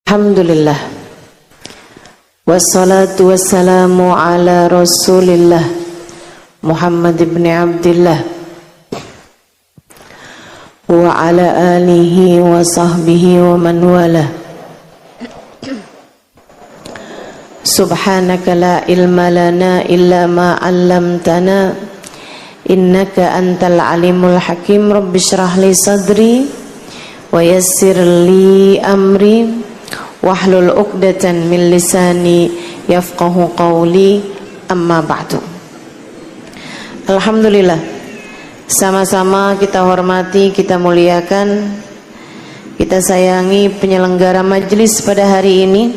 Alhamdulillah, wassalatu wassalamu ala rasulillah Muhammad ibn Abdillah wa ala alihi wa sahbihi wa man wala. Subhanaka la ilma lana illa ma 'allamtana innaka antal alimul hakim. Rabbi shrah li sadri wa yassir li amri wahlul 'uqdatan min lisani yafqahu qawli, amma ba'du. Alhamdulillah, sama-sama kita hormati, kita muliakan, kita sayangi penyelenggara majelis pada hari ini,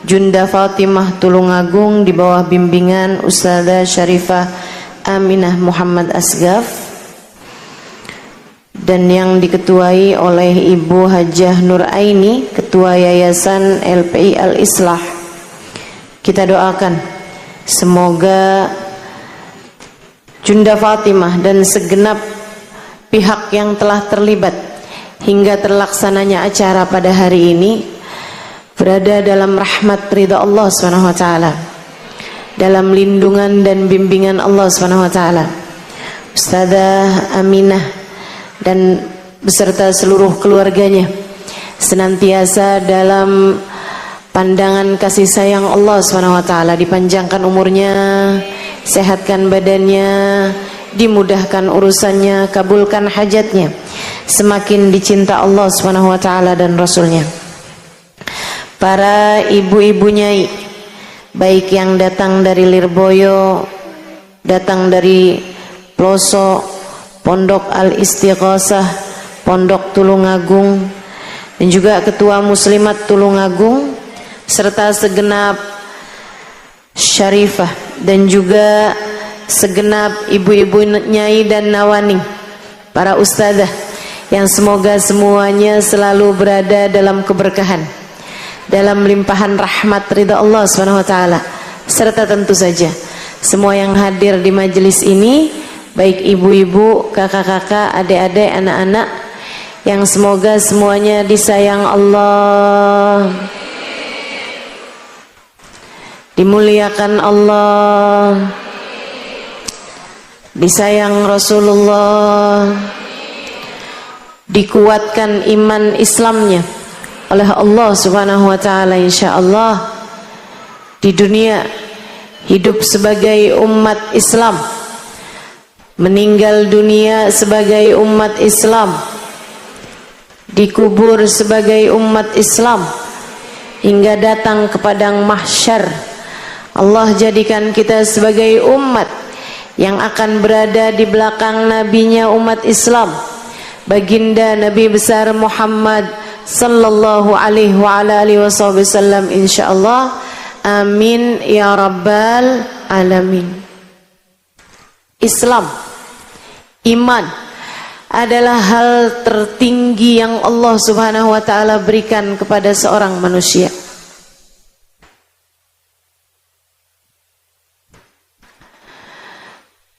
Junda Fatimah Tulungagung, di bawah bimbingan Ustazah Syarifah Aminah Muhammad Asgaf, dan yang diketuai oleh Ibu Hajah Nur Aini, Ketua Yayasan LPI Al-Islah. Kita doakan semoga Junda Fatimah dan segenap pihak yang telah terlibat hingga terlaksananya acara pada hari ini berada dalam rahmat ridha Allah SWT, dalam lindungan dan bimbingan Allah SWT. Ustazah Aminah dan beserta seluruh keluarganya senantiasa dalam pandangan kasih sayang Allah SWT, dipanjangkan umurnya, sehatkan badannya, dimudahkan urusannya, kabulkan hajatnya, semakin dicinta Allah SWT dan Rasulnya. Para ibu-ibu nyai, baik yang datang dari Lirboyo, datang dari pelosok Pondok Al-Istighosah, Pondok Tulungagung, dan juga Ketua Muslimat Tulungagung, serta segenap Syarifah dan juga segenap ibu-ibu nyai dan nawani, para ustazah, yang semoga semuanya selalu berada dalam keberkahan, dalam limpahan rahmat ridha Allah SWT, serta tentu saja semua yang hadir di majelis ini, baik ibu-ibu, kakak-kakak, adik-adik, anak-anak, yang semoga semuanya disayang Allah, dimuliakan Allah, disayang Rasulullah, dikuatkan iman Islamnya oleh Allah Subhanahu wa taala, insyaallah di dunia hidup sebagai umat Islam, meninggal dunia sebagai umat Islam, dikubur sebagai umat Islam, hingga datang ke padang mahsyar. Allah jadikan kita sebagai umat yang akan berada di belakang nabinya umat Islam, baginda Nabi besar Muhammad sallallahu alaihi wa ala alihi wasallam, insyaallah. Amin ya rabbal alamin. Islam, iman adalah hal tertinggi yang Allah Subhanahu wa taala berikan kepada seorang manusia.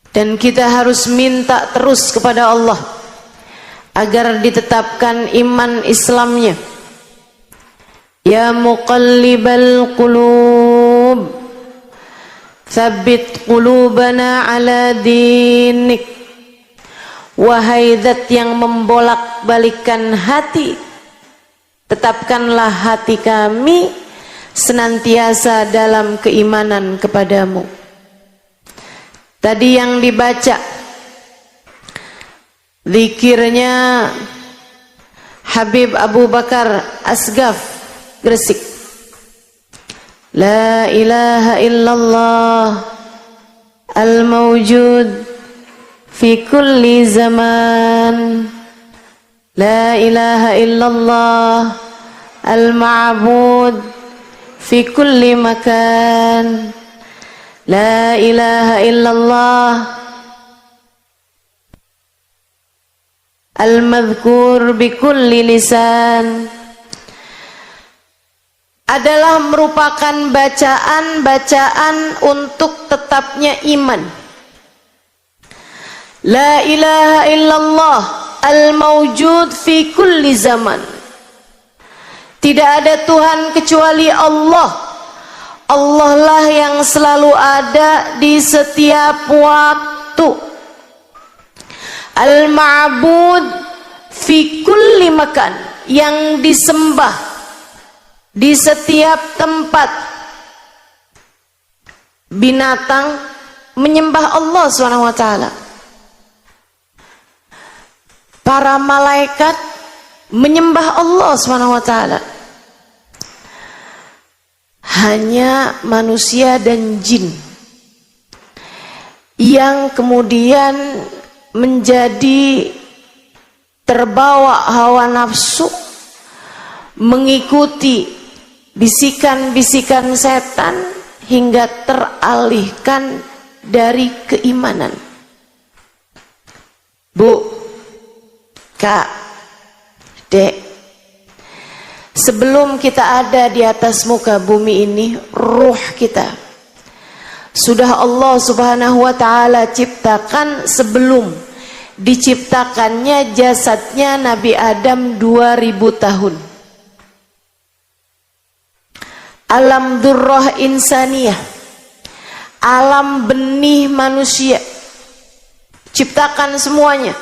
Dan kita harus minta terus kepada Allah agar ditetapkan iman Islamnya. Ya muqallibal qulub, tsabbit qulubana ala dinik. Wahai zat yang membolak-balikkan hati, tetapkanlah hati kami senantiasa dalam keimanan kepadamu. Tadi yang dibaca zikirnya Habib Abu Bakar Asgaf, Gresik. La ilaha illallah al-mawjud fi kulli zaman, la ilaha illallah al-ma'bud fi kulli makan, la ilaha illallah al-madhkur bi kulli lisan, adalah merupakan bacaan-bacaan untuk tetapnya iman. La ilaha illallah al-mawjud fi kulli zaman, Tidak ada Tuhan kecuali Allah. Allah lah yang selalu ada di setiap waktu. Al-ma'bud fi kulli makan, yang disembah di setiap tempat. Binatang menyembah Allah SWT. Para malaikat menyembah Allah SWT. Hanya manusia dan jin yang kemudian menjadi terbawa hawa nafsu, mengikuti bisikan-bisikan setan hingga teralihkan dari keimanan. Bu, Kak, Dek, sebelum kita ada di atas muka bumi ini, ruh kita sudah Allah Subhanahu wa ta'ala ciptakan sebelum diciptakannya jasadnya Nabi Adam 2000 tahun. Alam durrah insaniyah, alam benih manusia, ciptakan semuanya.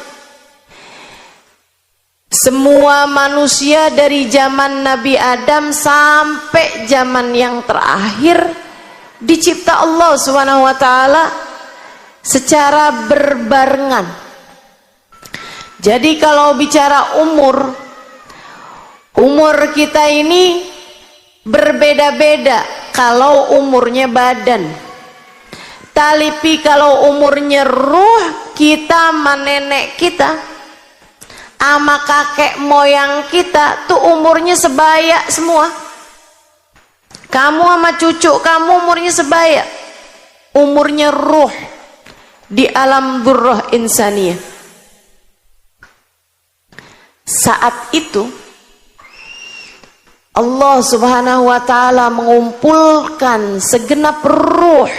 Semua manusia dari zaman Nabi Adam sampai zaman yang terakhir dicipta Allah Subhanahu wa ta'ala secara berbarengan. Jadi kalau bicara umur kita ini berbeda-beda kalau umurnya badan. Tapi kalau umurnya ruh kita sama nenek kita, ama kakek moyang kita tuh umurnya sebaya semua. Kamu sama cucu kamu umurnya sebaya. Umurnya ruh di alam durrah insaniyah. Saat itu Allah Subhanahu wa ta'ala mengumpulkan segenap ruh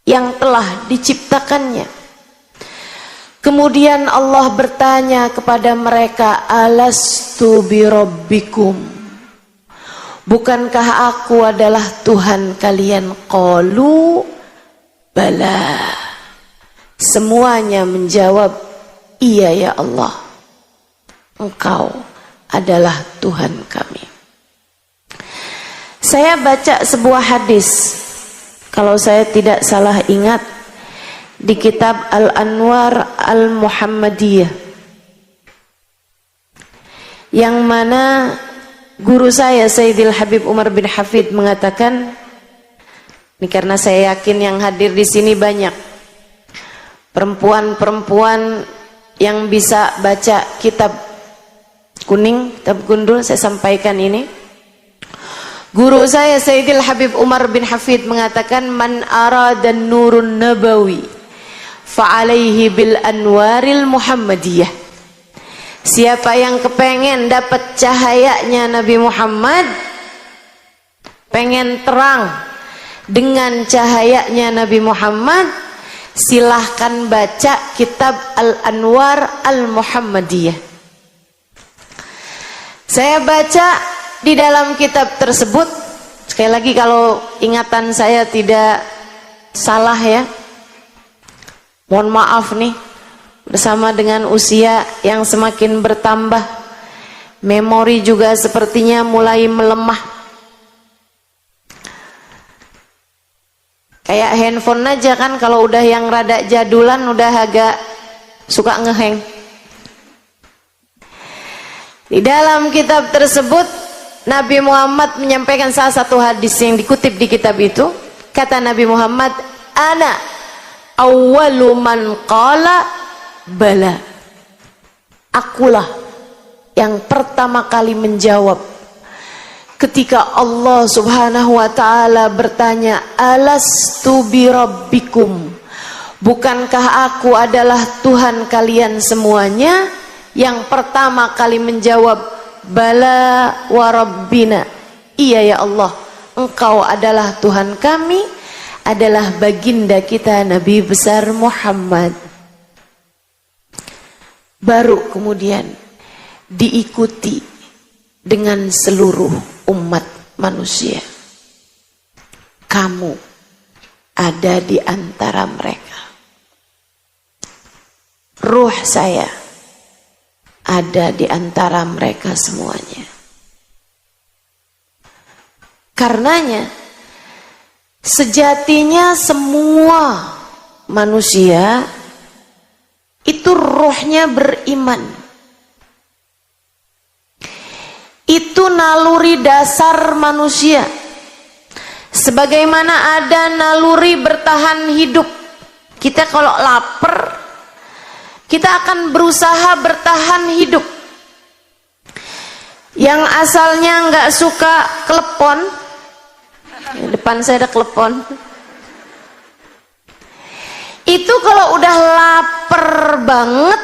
yang telah diciptakannya. Kemudian Allah bertanya kepada mereka, alastu birabbikum, bukankah aku adalah Tuhan kalian? Qalu bala. Semuanya menjawab, iya ya Allah, Engkau adalah Tuhan kami. Saya baca sebuah hadis, kalau saya tidak salah ingat, di kitab Al-Anwar Al-Muhammadiyah, yang mana guru saya Sayyidil Habib Umar bin Hafid mengatakan, ini karena saya yakin yang hadir di sini banyak perempuan-perempuan yang bisa baca kitab kuning, kitab gundul, saya sampaikan ini. Guru saya Sayyidil Habib Umar bin Hafid mengatakan, man arada nurun nabawi fa'alaihi bil anwaril muhammadiyah. Siapa yang kepengen dapat cahayanya Nabi Muhammad, pengen terang dengan cahayanya Nabi Muhammad, silahkan baca kitab Al-Anwar Al-Muhammadiyah. Saya baca di dalam kitab tersebut, sekali lagi kalau ingatan saya tidak salah ya, mohon maaf nih, bersama dengan usia yang semakin bertambah, memori juga sepertinya mulai melemah. Kayak handphone aja kan, kalau udah yang rada jadulan udah agak suka ngeheng. Di dalam kitab tersebut Nabi Muhammad menyampaikan salah satu hadis yang dikutip di kitab itu. Kata Nabi Muhammad, ana awwalu man qala bala. Akulah yang pertama kali menjawab ketika Allah Subhanahu wa ta'ala bertanya, alastu birabbikum, bukankah aku adalah Tuhan kalian semuanya? Yang pertama kali menjawab, bala wa rabbina, iya ya Allah, Engkau adalah Tuhan kami, adalah baginda kita Nabi besar Muhammad. Baru kemudian diikuti dengan seluruh umat manusia. Kamu ada di antara mereka. Ruh saya ada di antara mereka semuanya. Karenanya sejatinya semua manusia itu rohnya beriman. Itu naluri dasar manusia. Sebagaimana ada naluri bertahan hidup. Kita kalau lapar, kita akan berusaha bertahan hidup. Yang asalnya nggak suka klepon, depan saya ada klepon. Itu kalau udah lapar banget,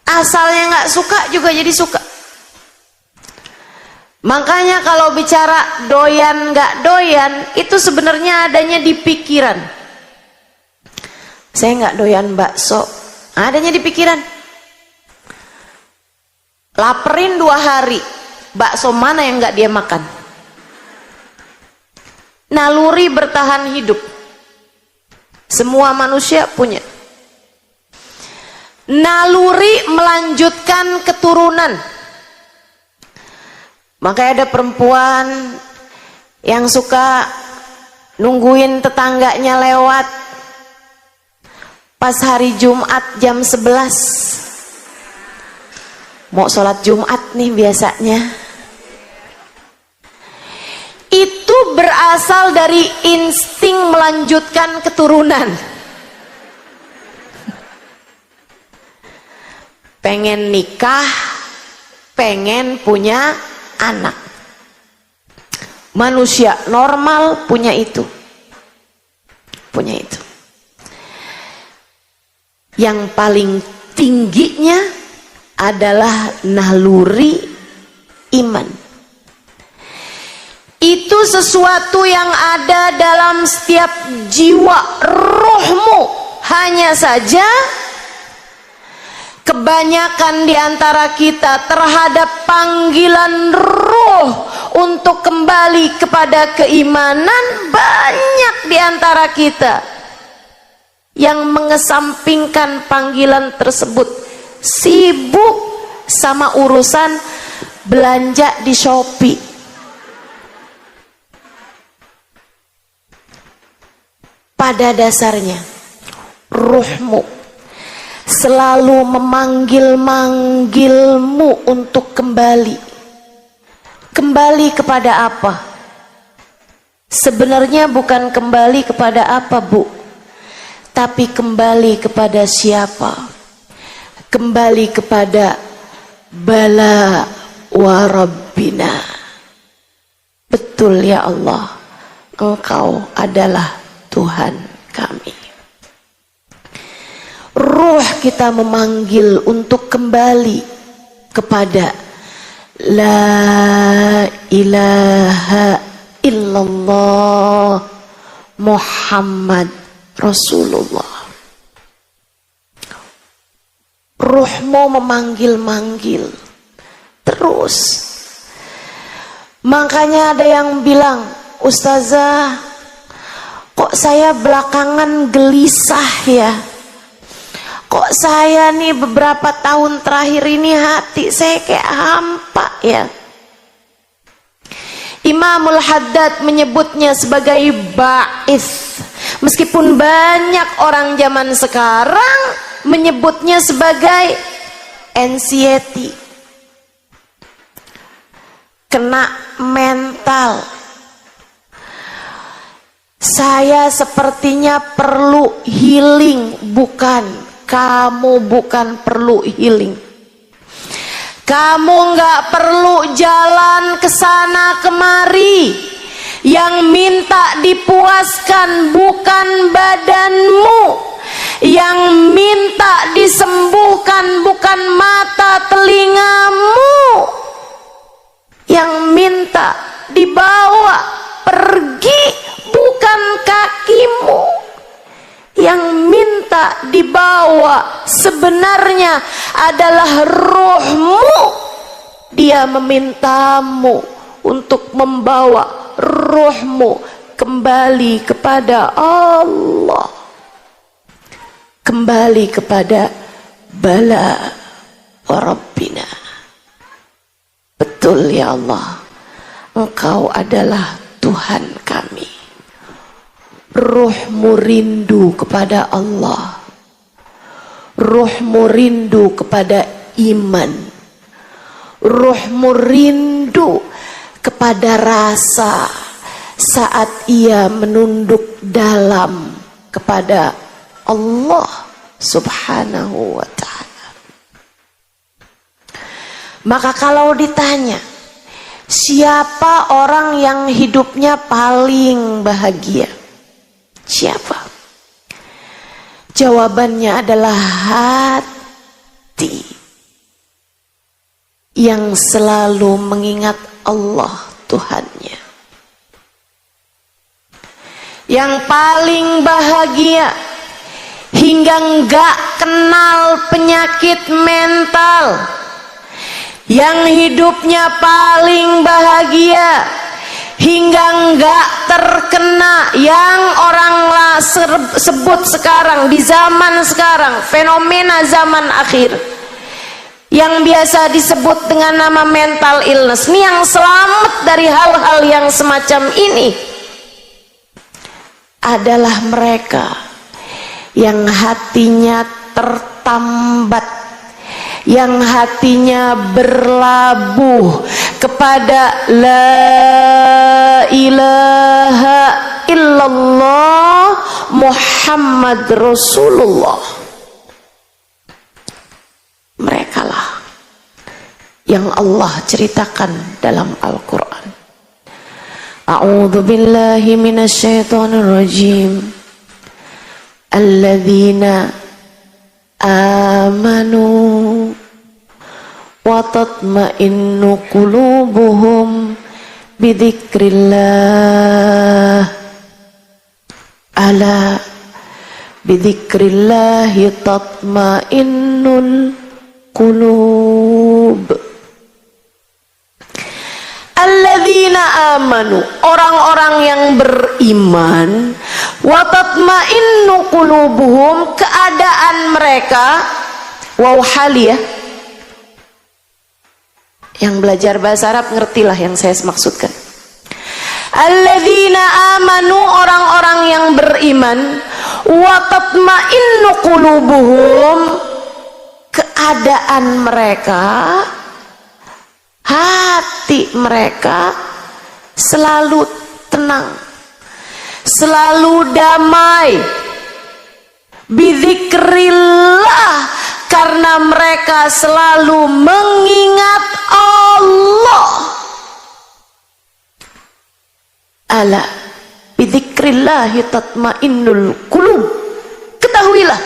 asalnya nggak suka juga jadi suka. Makanya kalau bicara doyan nggak doyan, itu sebenarnya adanya di pikiran. Saya nggak doyan bakso, adanya di pikiran. Laperin 2 hari, bakso mana yang nggak dia makan? Naluri bertahan hidup. Semua manusia punya. Naluri melanjutkan keturunan. Makanya ada perempuan yang suka nungguin tetangganya lewat pas hari Jumat jam 11. Mau sholat Jumat nih biasanya. Itu berasal dari insting melanjutkan keturunan. Pengen nikah, pengen punya anak. Manusia normal punya itu. Punya itu. Yang paling tingginya adalah naluri iman. Itu sesuatu yang ada dalam setiap jiwa rohmu. Hanya saja kebanyakan di antara kita terhadap panggilan roh untuk kembali kepada keimanan, banyak di antara kita yang mengesampingkan panggilan tersebut, sibuk sama urusan belanja di Shopee. Pada dasarnya ruhmu selalu memanggil-manggilmu untuk kembali. Kembali kepada apa? Sebenarnya bukan kembali kepada apa, Bu, tapi kembali kepada siapa? Kembali kepada Bala wa Rabbina. Betul ya Allah, Engkau adalah Tuhan kami. Ruh kita memanggil untuk kembali kepada La ilaha illallah Muhammad Rasulullah. Ruhmu memanggil-manggil terus. Makanya ada yang bilang, Ustazah, kok saya belakangan gelisah ya? Kok saya nih beberapa tahun terakhir ini hati saya kayak hampa ya? Imamul Haddad menyebutnya sebagai ba'is. Meskipun banyak orang zaman sekarang menyebutnya sebagai anxiety. Kena mental. Saya sepertinya perlu healing. Bukan. Kamu bukan perlu healing. Kamu nggak perlu jalan ke sana kemari. Yang minta dipuaskan bukan badanmu. Yang minta disembuhkan bukan mata telingamu. Yang minta dibawa pergi bukan kakimu. Yang minta dibawa sebenarnya adalah rohmu. Dia memintamu untuk membawa ruhmu kembali kepada Allah, kembali kepada bala wa rabbina. Betul ya Allah, Engkau adalah Tuhan kami. Ruhmu rindu kepada Allah, ruhmu rindu kepada iman, ruhmu rindu kepada rasa saat ia menunduk dalam kepada Allah subhanahu wa ta'ala. Maka kalau ditanya, siapa orang yang hidupnya paling bahagia? Siapa? Jawabannya adalah hati yang selalu mengingat Allah Tuhannya. Yang paling bahagia hingga enggak kenal penyakit mental. Yang hidupnya paling bahagia hingga enggak terkena yang orang sebut sekarang, di zaman sekarang, fenomena zaman akhir yang biasa disebut dengan nama mental illness. Ini yang selamat dari hal-hal yang semacam ini adalah mereka yang hatinya tertambat, yang hatinya berlabuh kepada la ilaha illallah Muhammad Rasulullah. Merekalah yang Allah ceritakan dalam Al-Quran. A'udzu billahi minasyaitonir rajim. Alladzina amanu wa tatma'innu qulubuhum bidzikrillah. Ala bidzikrillahi tatma'innul qulub. Alladzina amanu, orang-orang yang beriman, wa tatma'innu qulubuhum, keadaan mereka, waw haliyah. Yang belajar bahasa Arab ngertilah yang saya maksudkan. Alladzina amanu, orang-orang yang beriman, wa tatma'innu qulubuhum, keadaan mereka, hati mereka selalu tenang, selalu damai, bidzikrillah, karena mereka selalu mengingat Allah. Ala bidzikrillah tatmainnul qulub. Ketahuilah,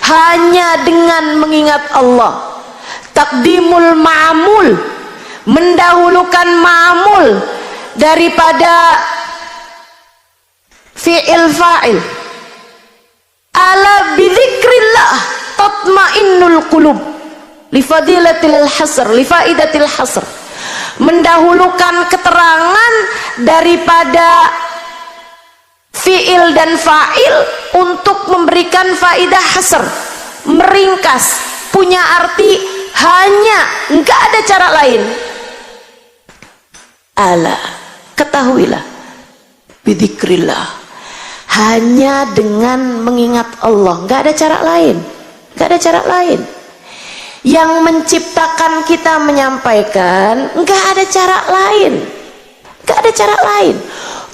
hanya dengan mengingat Allah, takdimul ma'mul, mendahulukan ma'mul daripada fi'il fa'il. Ala bidzikrillah tatmainnul qulub, li fadilatil hasr, li faidatil hasr, mendahulukan keterangan daripada fi'il dan fa'il untuk memberikan faidah hasr, meringkas, punya arti hanya, enggak ada cara lain. Ala, ketahuilah, bidzikrillah, hanya dengan mengingat Allah, enggak ada cara lain, enggak ada cara lain. Yang menciptakan kita menyampaikan, enggak ada cara lain, enggak ada cara lain.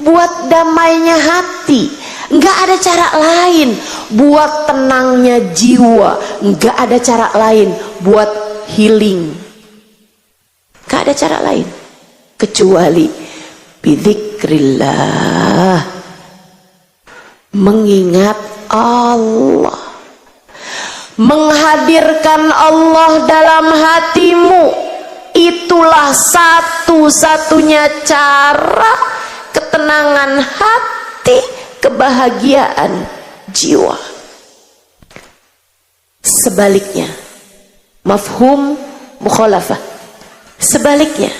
Buat damainya hati, enggak ada cara lain. Buat tenangnya jiwa, enggak ada cara lain. Buat healing, enggak ada cara lain kecuali bidzikrillah, mengingat Allah, menghadirkan Allah dalam hatimu. Itulah satu-satunya cara ketenangan hati, kebahagiaan jiwa. Sebaliknya, mafhum mukhalafah, Sebaliknya,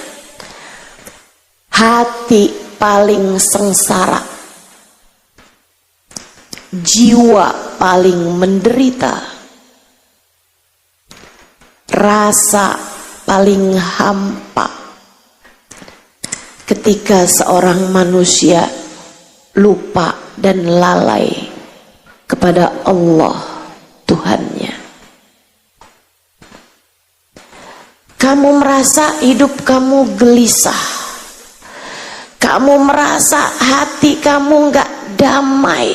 hati paling sengsara, jiwa paling menderita, rasa paling hampa ketika seorang manusia lupa dan lalai kepada Allah Tuhannya. Kamu merasa hidup kamu gelisah, kamu merasa hati kamu gak damai,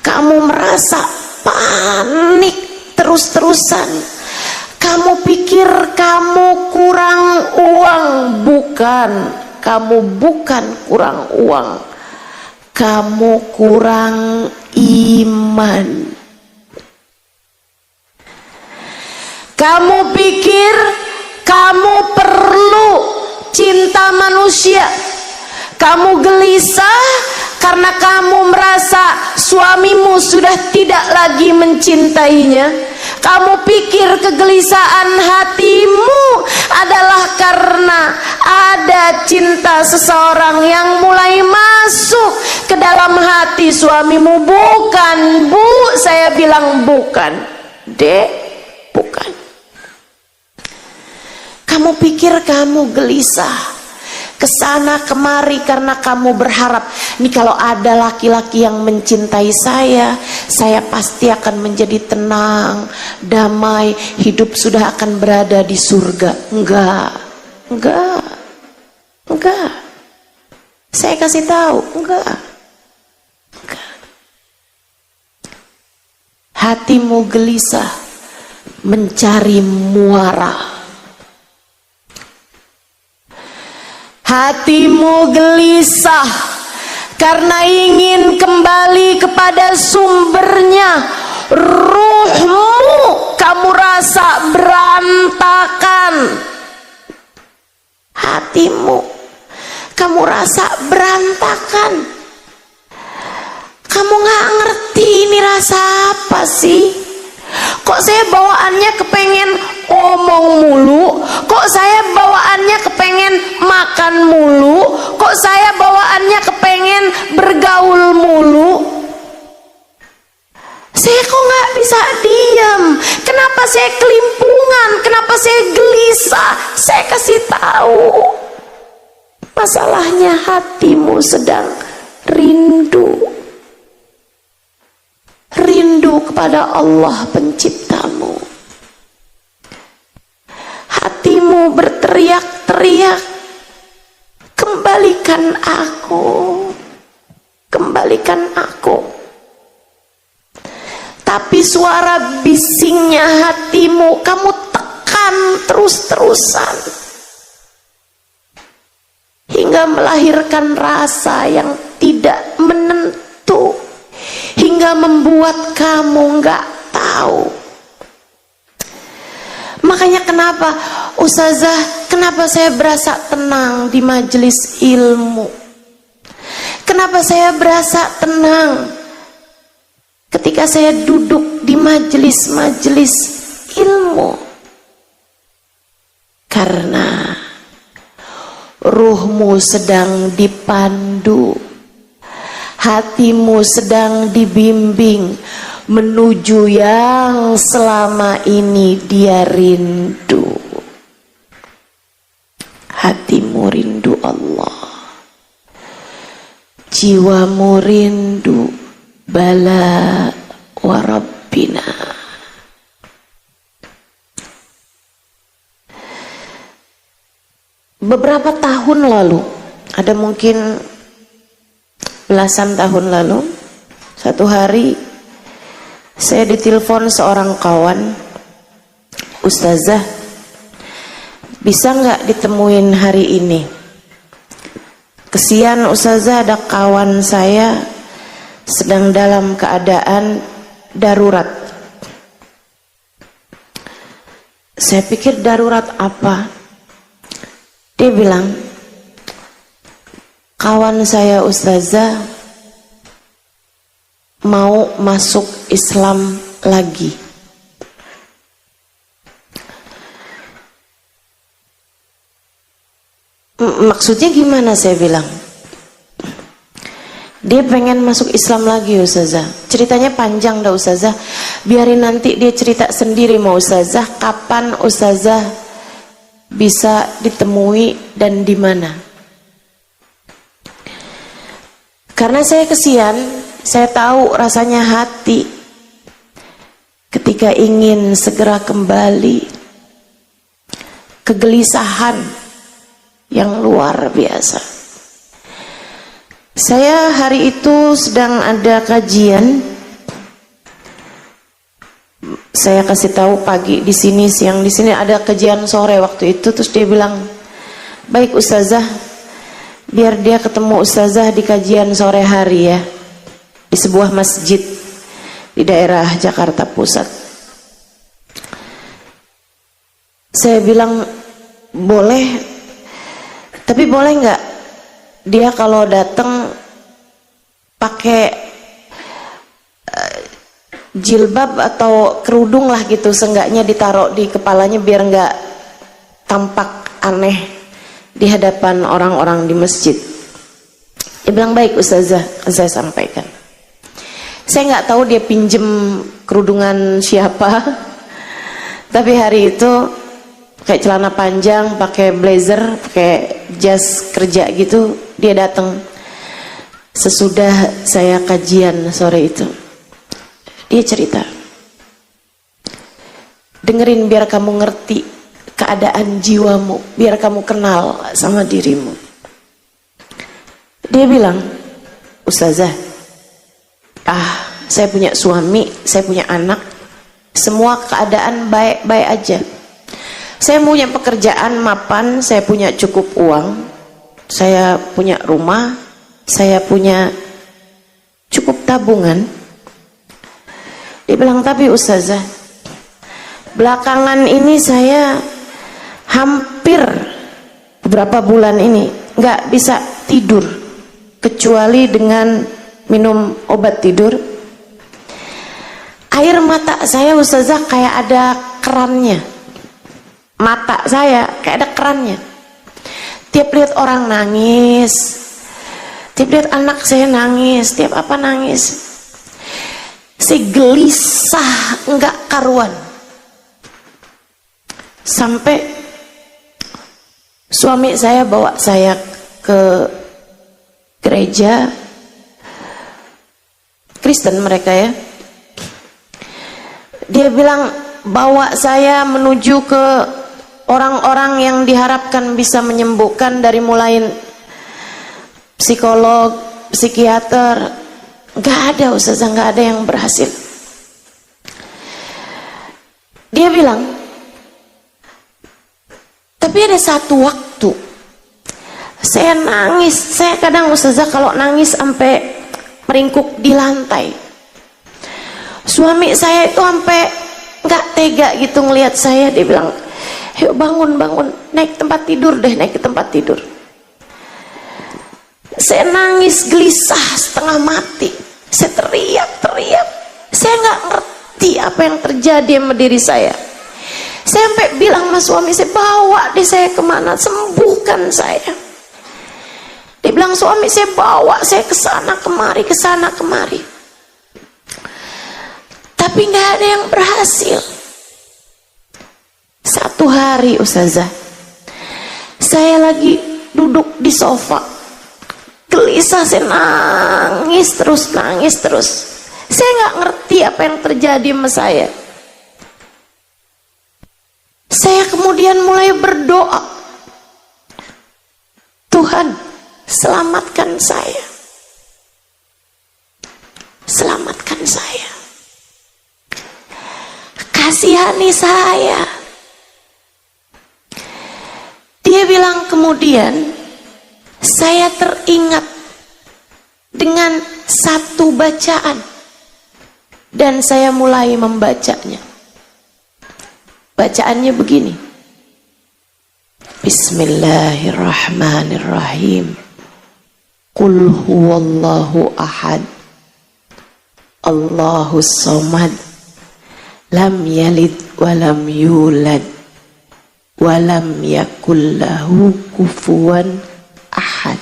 kamu merasa panik terus-terusan, kamu pikir kamu kurang uang. Bukan, kamu bukan kurang uang, kamu kurang iman. Kamu pikir kamu perlu cinta manusia, kamu gelisah karena kamu merasa suamimu sudah tidak lagi mencintainya. Kamu pikir kegelisahan hatimu adalah karena ada cinta seseorang yang mulai masuk ke dalam hati suamimu. Bukan, Bu, saya bilang bukan. Dek, bukan. Kamu pikir kamu gelisah kesana kemari karena kamu berharap, nih kalau ada laki-laki yang mencintai saya pasti akan menjadi tenang, damai, hidup sudah akan berada di surga. Enggak. Saya kasih tahu, enggak. Hatimu gelisah mencari muara. Hatimu gelisah karena ingin kembali kepada sumbernya. Ruhmu kamu rasa berantakan. Hatimu kamu rasa berantakan. Kamu gak ngerti ini rasa apa sih? Kok saya bawaannya kepengen ngomong mulu? Kok saya bawaannya kepengen makan mulu? Kok saya bawaannya kepengen bergaul mulu? Saya kok gak bisa diam? Kenapa saya kelimpungan? Kenapa saya gelisah? Saya kasih tahu, masalahnya hatimu sedang rindu kepada Allah penciptamu. Hatimu berteriak-teriak, kembalikan aku, kembalikan aku. Tapi suara bisingnya hatimu kamu tekan terus-terusan hingga melahirkan rasa yang tidak menentu, hingga membuat kamu nggak tahu. Makanya kenapa Ustazah, kenapa saya berasa tenang di majelis ilmu? Kenapa saya berasa tenang ketika saya duduk di majelis-majelis ilmu? Karena ruhmu sedang dipandu, hatimu sedang dibimbing menuju yang selama ini dia rindu. Hatimu rindu Allah, jiwamu rindu bala warabbina. Beberapa tahun lalu, ada mungkin belasan tahun lalu, satu hari saya ditelepon seorang kawan, Ustazah, bisa nggak ditemuin hari ini? Kesian Ustazah, ada kawan saya sedang dalam keadaan darurat. Saya pikir darurat apa? Dia bilang, kawan saya Ustazah mau masuk Islam lagi. Maksudnya gimana, saya bilang. Dia pengen masuk Islam lagi Ustazah. Ceritanya panjang dah Ustazah. Biarin nanti dia cerita sendiri mau Ustazah. Kapan Ustazah bisa ditemui dan di mana? Karena saya kesian, saya tahu rasanya hati ketika ingin segera kembali, kegelisahan yang luar biasa. Saya hari itu sedang ada kajian. Saya kasih tahu pagi di sini, siang di sini, ada kajian sore waktu itu. Terus dia bilang, baik Ustazah, biar dia ketemu Ustazah di kajian sore hari ya, di sebuah masjid di daerah Jakarta Pusat. Saya bilang boleh, tapi boleh nggak dia kalau datang pakai jilbab atau kerudung lah gitu, seenggaknya ditaruh di kepalanya biar nggak tampak aneh di hadapan orang-orang di masjid. Dia bilang baik Ustazah, saya sampaikan. Saya nggak tahu dia pinjem kerudungan siapa, tapi hari itu kayak celana panjang, pakai blazer, pakai jas kerja gitu, dia datang sesudah saya kajian sore itu. Dia cerita, dengerin biar kamu ngerti keadaan jiwamu, biar kamu kenal sama dirimu. Dia bilang, Ustazah, saya punya suami, saya punya anak, semua keadaan baik-baik aja. Saya punya pekerjaan mapan, saya punya cukup uang, saya punya rumah, saya punya cukup tabungan. Dia bilang, tapi Ustazah, belakangan ini saya hampir beberapa bulan ini nggak bisa tidur kecuali dengan minum obat tidur. Air mata saya Ustazah kayak ada kerannya. Mata saya kayak ada kerannya. Tiap lihat orang nangis, tiap lihat anak saya nangis, tiap apa nangis, saya gelisah enggak karuan. Sampai suami saya bawa saya ke gereja Kristen mereka ya. Dia bilang bawa saya menuju ke orang-orang yang diharapkan bisa menyembuhkan, dari mulai psikolog, psikiater. Gak ada Ustazah, gak ada yang berhasil. Dia bilang, tapi ada satu waktu saya nangis. Saya kadang Ustazah kalau nangis sampai meringkuk di lantai. Suami saya itu sampai gak tega gitu ngelihat saya. Dia bilang, yuk bangun, naik tempat tidur deh, naik ke tempat tidur. Saya nangis gelisah setengah mati. Saya teriak. Saya nggak ngerti apa yang terjadi sama diri saya. Saya sampai bilang sama suami saya, bawa deh saya kemana, sembuhkan saya. Dia bilang, suami saya bawa saya kesana kemari. Tapi nggak ada yang berhasil. Satu hari Ustazah, saya lagi duduk di sofa, gelisah, saya nangis terus. Saya nggak ngerti apa yang terjadi sama saya. Saya kemudian mulai berdoa, Tuhan selamatkan saya, selamatkan saya, kasihani saya. Dia bilang kemudian saya teringat dengan satu bacaan dan saya mulai membacanya. Bacaannya begini, Bismillahirrahmanirrahim. Qul huwallahu ahad, Allahus samad, lam yalid walam yulad, walam yakullahu kufuwan ahad.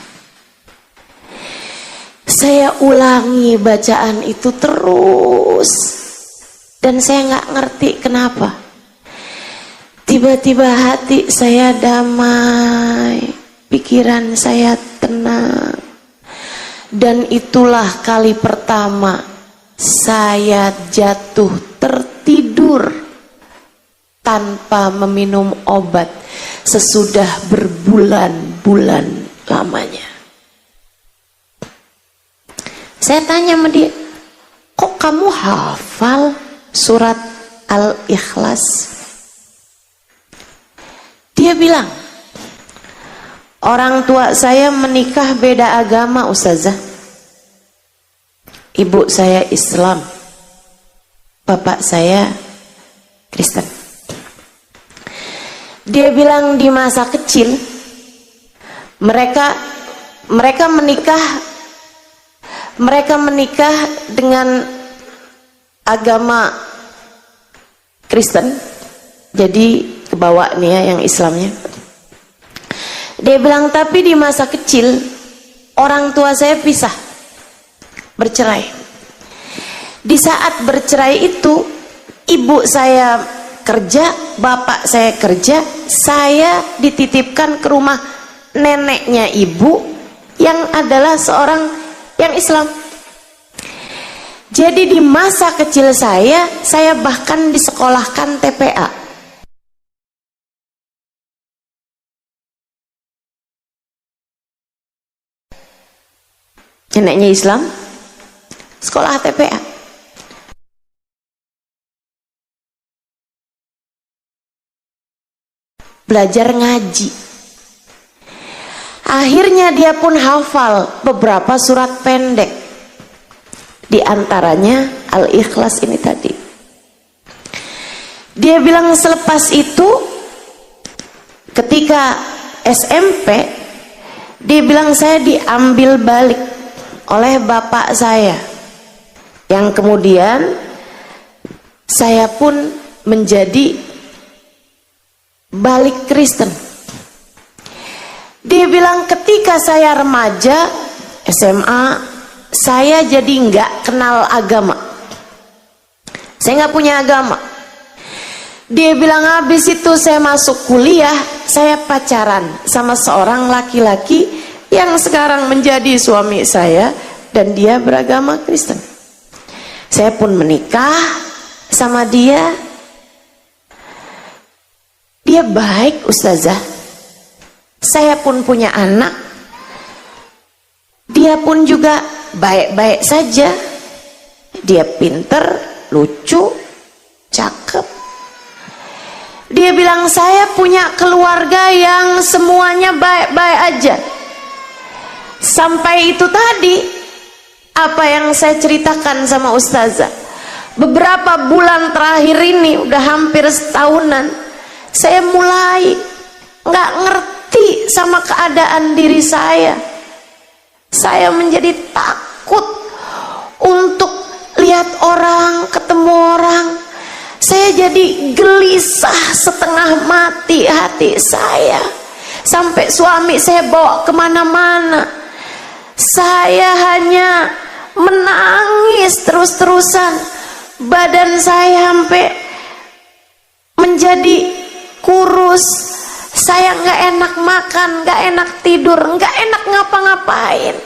Saya ulangi bacaan itu terus, dan saya nggak ngerti kenapa. Tiba-tiba hati saya damai, pikiran saya tenang, dan itulah kali pertama saya jatuh tertidur tanpa meminum obat sesudah berbulan-bulan lamanya. Saya tanya sama dia, kok kamu hafal surat Al-Ikhlas? Dia bilang, orang tua saya menikah beda agama, Ustazah. Ibu saya Islam, bapak saya Kristen. Dia bilang di masa kecil mereka menikah dengan agama Kristen, jadi kebawa nih ya yang Islamnya. Dia bilang tapi di masa kecil orang tua saya pisah, bercerai. Di saat bercerai itu ibu saya kerja, bapak saya kerja, saya dititipkan ke rumah neneknya ibu yang adalah seorang yang Islam. Jadi di masa kecil saya bahkan disekolahkan TPA. Neneknya Islam, sekolah TPA. Belajar ngaji. Akhirnya dia pun hafal beberapa surat pendek, di antaranya Al-Ikhlas ini tadi. Dia bilang selepas itu ketika SMP, dia bilang saya diambil balik oleh bapak saya, yang kemudian saya pun menjadi balik Kristen. Dia bilang ketika saya remaja SMA, saya jadi nggak kenal agama, saya nggak punya agama. Dia bilang habis itu saya masuk kuliah, saya pacaran sama seorang laki-laki yang sekarang menjadi suami saya, dan dia beragama Kristen. Saya pun menikah sama dia. Dia baik, Ustazah. Saya pun punya anak. Dia pun juga baik-baik saja. Dia pinter, lucu, cakep. Dia bilang saya punya keluarga yang semuanya baik-baik aja. Sampai itu tadi apa yang saya ceritakan sama Ustazah. Beberapa bulan terakhir ini, udah hampir setahunan, saya mulai nggak ngerti sama keadaan diri saya. Saya menjadi takut untuk lihat orang, ketemu orang. Saya jadi gelisah, setengah mati hati saya. Sampai suami saya bawa kemana-mana. Saya hanya menangis terus-terusan. Badan saya sampai menjadi kurus. Saya nggak enak makan, nggak enak tidur, nggak enak ngapa-ngapain.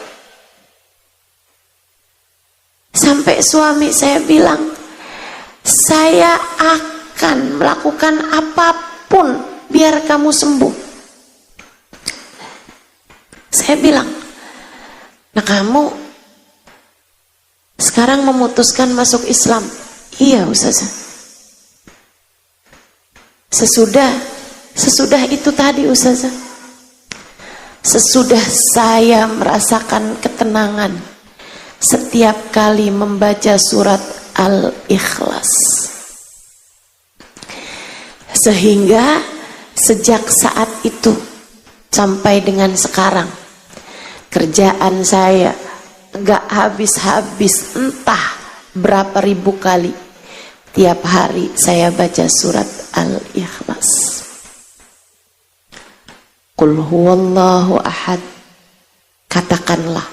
Sampai suami saya bilang, saya akan melakukan apapun biar kamu sembuh. Saya bilang, nah kamu sekarang memutuskan masuk Islam? Iya Ustazah. Sesudah itu tadi Ustazah, sesudah saya merasakan ketenangan setiap kali membaca surat Al-Ikhlas, sehingga sejak saat itu sampai dengan sekarang kerjaan saya gak habis-habis, entah berapa ribu kali tiap hari saya baca surat Al-Ikhlas. Qul huwallahu ahad. Katakanlah,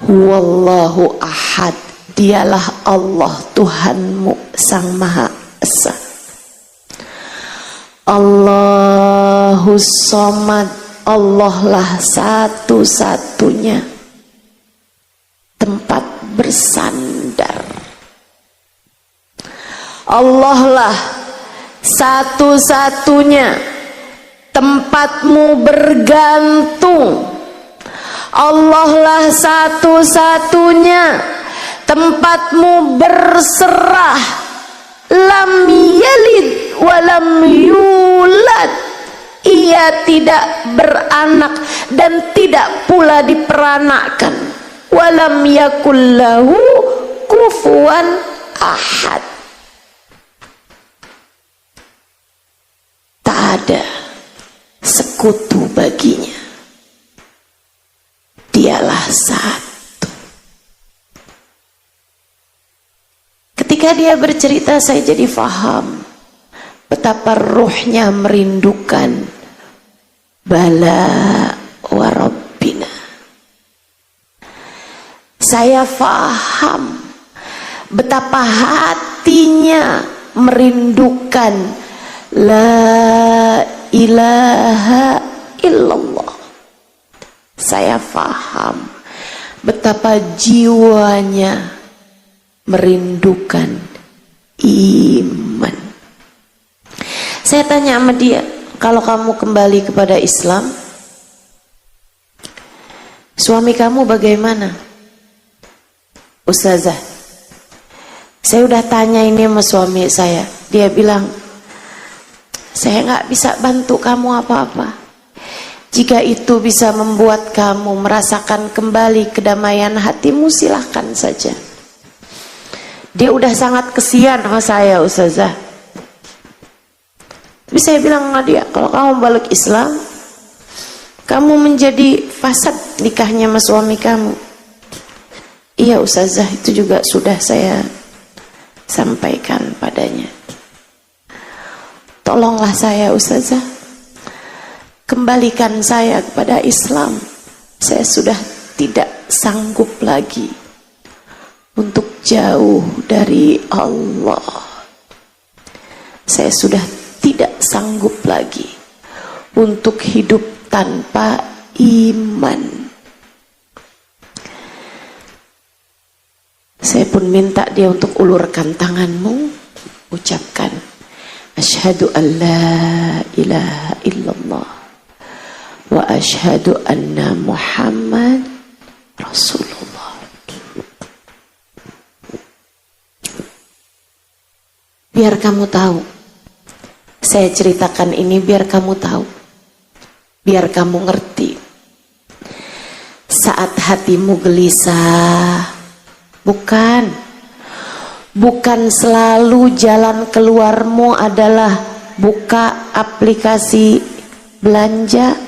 huwallahu ahad, dialah Allah Tuhanmu Sang Maha Esa. Allahus somad, Allah lah satu-satunya tempat bersandar. Allah lah satu-satunya tempatmu bergantung. Allah lah satu-satunya tempatmu berserah. Lam yalid walam yulad, ia tidak beranak dan tidak pula diperanakkan. Walam yakullahu kufuwan ahad, tak ada sekutu baginya, dialah satu. Ketika dia bercerita, saya jadi faham betapa ruhnya merindukan bala wa rabbina. Saya faham betapa hatinya merindukan la ilaha illallah. Saya faham betapa jiwanya merindukan iman. Saya tanya sama dia, kalau kamu kembali kepada Islam, suami kamu bagaimana? Ustazah, saya udah tanya ini sama suami saya. Dia bilang, saya nggak bisa bantu kamu apa-apa. Jika itu bisa membuat kamu merasakan kembali kedamaian hatimu, silahkan saja. Dia udah sangat kesian sama saya, Ustazah. Tapi saya bilang sama dia, kalau kamu balik Islam, kamu menjadi fasad nikahnya sama suami kamu. Iya Ustazah, itu juga sudah saya sampaikan padanya. Tolonglah saya Ustazah, kembalikan saya kepada Islam. Saya sudah tidak sanggup lagi untuk jauh dari Allah. Saya sudah tidak sanggup lagi untuk hidup tanpa iman. Saya pun minta dia untuk ulurkan tanganmu, ucapkan asyhadu an la ilaha illallah wa asyhadu anna Muhammad Rasulullah. Biar kamu tahu, saya ceritakan ini biar kamu tahu, biar kamu ngerti. Saat hatimu gelisah, bukan selalu jalan keluarmu adalah buka aplikasi belanja.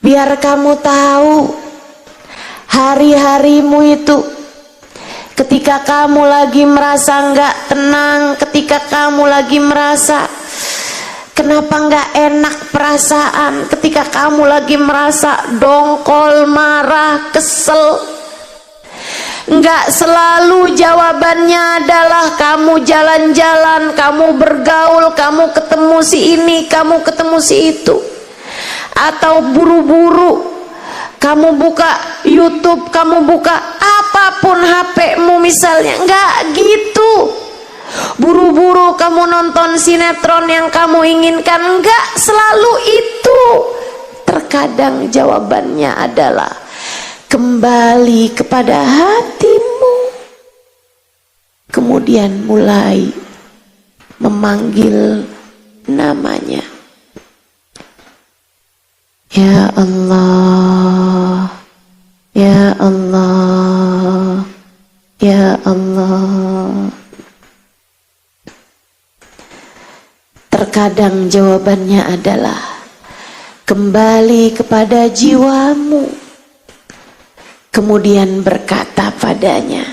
Biar kamu tahu, hari-harimu itu ketika kamu lagi merasa nggak tenang, ketika kamu lagi merasa kenapa nggak enak perasaan, ketika kamu lagi merasa dongkol, marah, kesel, nggak selalu jawabannya adalah kamu jalan-jalan, kamu bergaul, kamu ketemu si ini, kamu ketemu si itu, atau buru-buru kamu buka YouTube, kamu buka apapun HP-mu misalnya. Nggak gitu. Buru-buru kamu nonton sinetron yang kamu inginkan. Nggak selalu itu. Terkadang jawabannya adalah kembali kepada hatimu, kemudian mulai memanggil namanya. Ya Allah, Ya Allah, Ya Allah. Terkadang jawabannya adalah kembali kepada jiwamu, kemudian berkata padanya,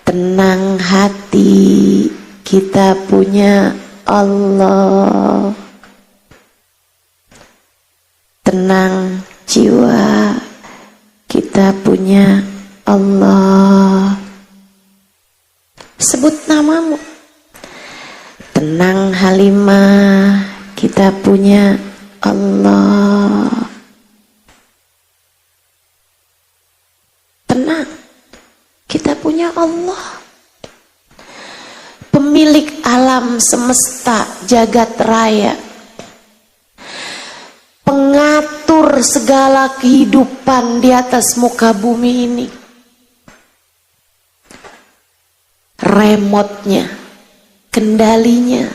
tenang hati, kita punya Allah. Tenang jiwa, kita punya Allah. Sebut namamu. Tenang Halimah, kita punya Allah. Tenang, kita punya Allah. Pemilik alam semesta jagat raya, pengatur segala kehidupan di atas muka bumi ini. Remote-nya, kendalinya,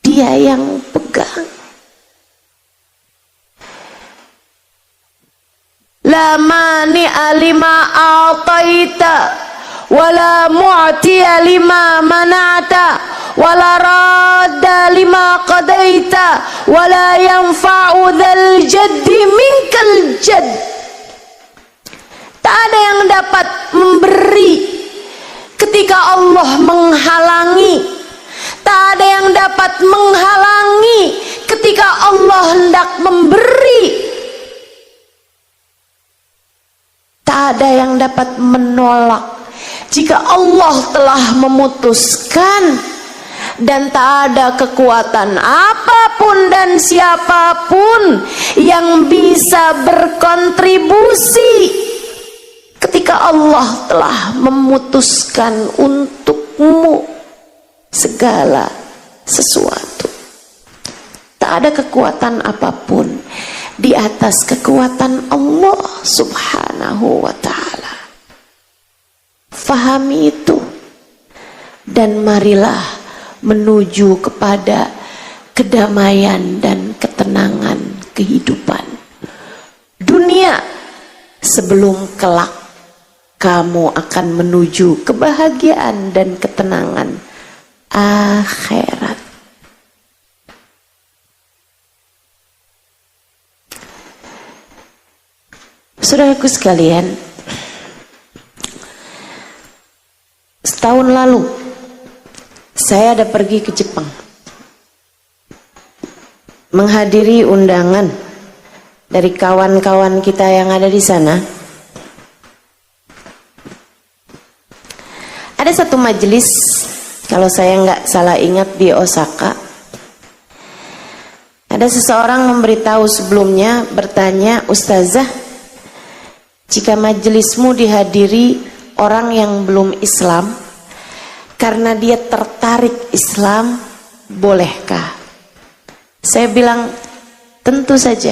dia yang pegang. La mani alima a'taita wala mu'tiya lima mana'ta wala radda lima qadaita wala yanfa'u dzal jaddi minkal jadd. Tak ada yang dapat memberi ketika Allah menghalangi. Tak ada yang dapat menghalangi ketika Allah hendak memberi. Tak ada yang dapat menolak jika Allah telah memutuskan. Dan tak ada kekuatan apapun dan siapapun yang bisa berkontribusi ketika Allah telah memutuskan untukmu segala sesuatu. Tak ada kekuatan apapun di atas kekuatan Allah Subhanahu wa ta'ala. Fahami itu dan marilah menuju kepada kedamaian dan ketenangan kehidupan dunia sebelum kelak kamu akan menuju kebahagiaan dan ketenangan akhirat. Saudaraku sekalian, setahun lalu saya ada pergi ke Jepang, menghadiri undangan dari kawan-kawan kita yang ada di sana. Ada satu majelis, kalau saya nggak salah ingat, di Osaka. Ada seseorang memberitahu sebelumnya, bertanya, "Ustazah, jika majelismu dihadiri orang yang belum Islam, karena dia tertarik Islam, bolehkah?" Saya bilang, tentu saja.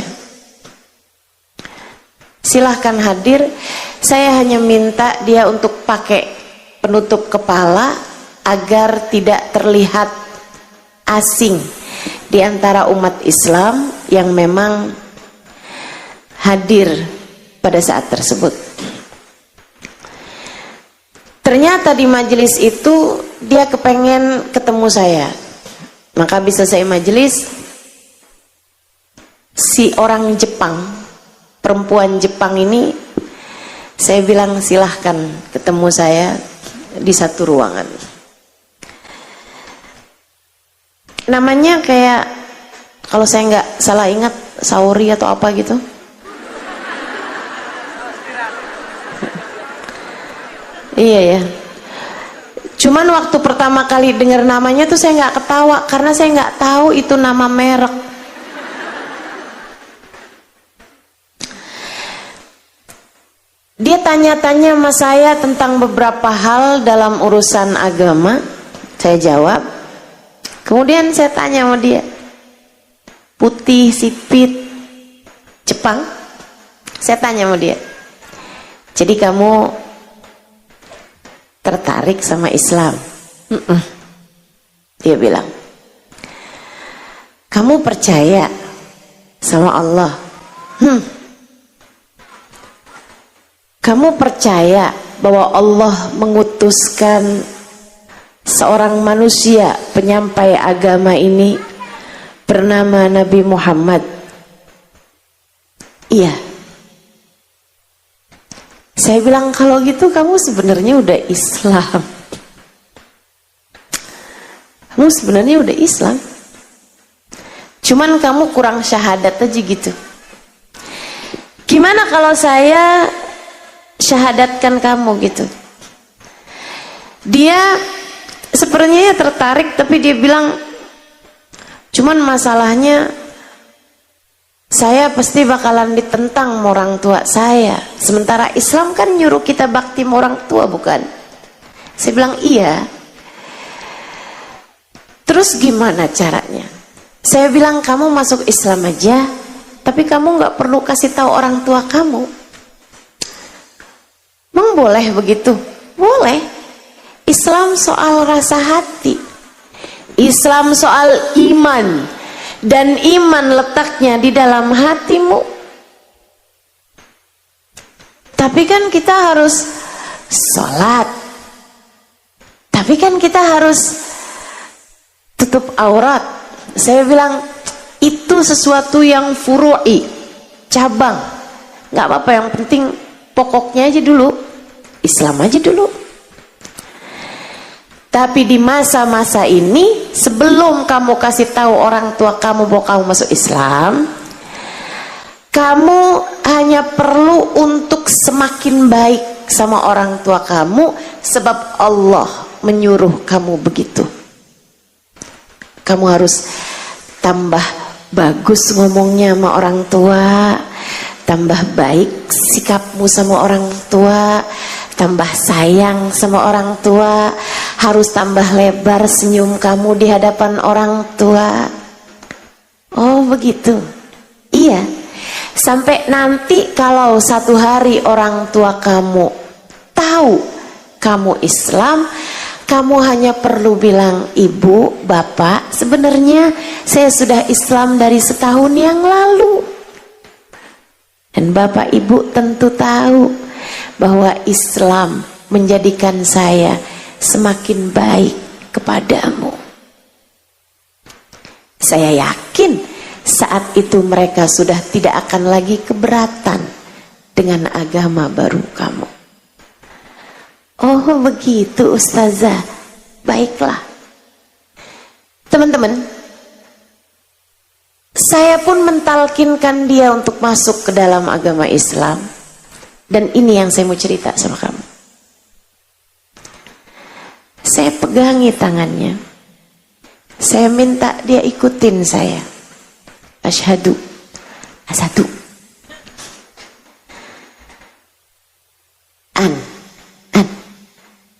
Silahkan hadir. Saya hanya minta dia untuk pakai penutup kepala agar tidak terlihat asing di antara umat Islam yang memang hadir pada saat tersebut. Ternyata di majelis itu dia kepengen ketemu saya. Maka bisa saya majelis, si orang Jepang, perempuan Jepang ini, saya bilang silahkan ketemu saya di satu ruangan. Namanya kayak, kalau saya nggak salah ingat, Saori atau apa gitu. Iya ya. Cuman waktu pertama kali dengar namanya tuh saya nggak ketawa karena saya nggak tahu itu nama merek. Dia tanya-tanya sama saya tentang beberapa hal dalam urusan agama. Saya jawab. Kemudian saya tanya sama dia, putih, sipit, Jepang. Saya tanya sama dia, jadi kamu tertarik sama Islam? Dia bilang, kamu percaya sama Allah? Kamu percaya bahwa Allah mengutuskan seorang manusia penyampai agama ini bernama Nabi Muhammad? Iya. Saya bilang, kalau gitu kamu sebenarnya udah Islam. Kamu sebenarnya udah Islam, cuman kamu kurang syahadat aja gitu. Gimana kalau saya syahadatkan kamu gitu? Dia sepertinya tertarik, tapi dia bilang, cuman masalahnya saya pasti bakalan ditentang sama orang tua saya. Sementara Islam kan nyuruh kita bakti sama orang tua, bukan? Saya bilang iya. Terus gimana caranya? Saya bilang, kamu masuk Islam aja, tapi kamu nggak perlu kasih tahu orang tua kamu. Emang boleh begitu? Boleh. Islam soal rasa hati, Islam soal iman, dan iman letaknya di dalam hatimu. Tapi kan kita harus sholat, tapi kan kita harus tutup aurat. Saya bilang itu sesuatu yang furu'i, cabang. Nggak apa-apa, yang penting pokoknya aja dulu, Islam aja dulu. Tapi di masa-masa ini, sebelum kamu kasih tahu orang tua kamu bahwa kamu masuk Islam, kamu hanya perlu untuk semakin baik sama orang tua kamu, sebab Allah menyuruh kamu begitu. Kamu harus tambah bagus ngomongnya sama orang tua, tambah baik sikapmu sama orang tua, tambah sayang sama orang tua, harus tambah lebar senyum kamu di hadapan orang tua. Oh begitu? Iya. Sampai nanti kalau satu hari orang tua kamu tahu kamu Islam, kamu hanya perlu bilang, ibu, bapak, sebenarnya saya sudah Islam dari setahun yang lalu. Dan bapak ibu tentu tahu bahwa Islam menjadikan saya semakin baik kepadamu. Saya yakin saat itu mereka sudah tidak akan lagi keberatan dengan agama baru kamu. Oh begitu ustazah, baiklah. Teman-teman, saya pun mentalkinkan dia untuk masuk ke dalam agama Islam. Dan ini yang saya mau cerita sama kamu. Saya pegangi tangannya, saya minta dia ikutin saya. Asyhadu, asadu,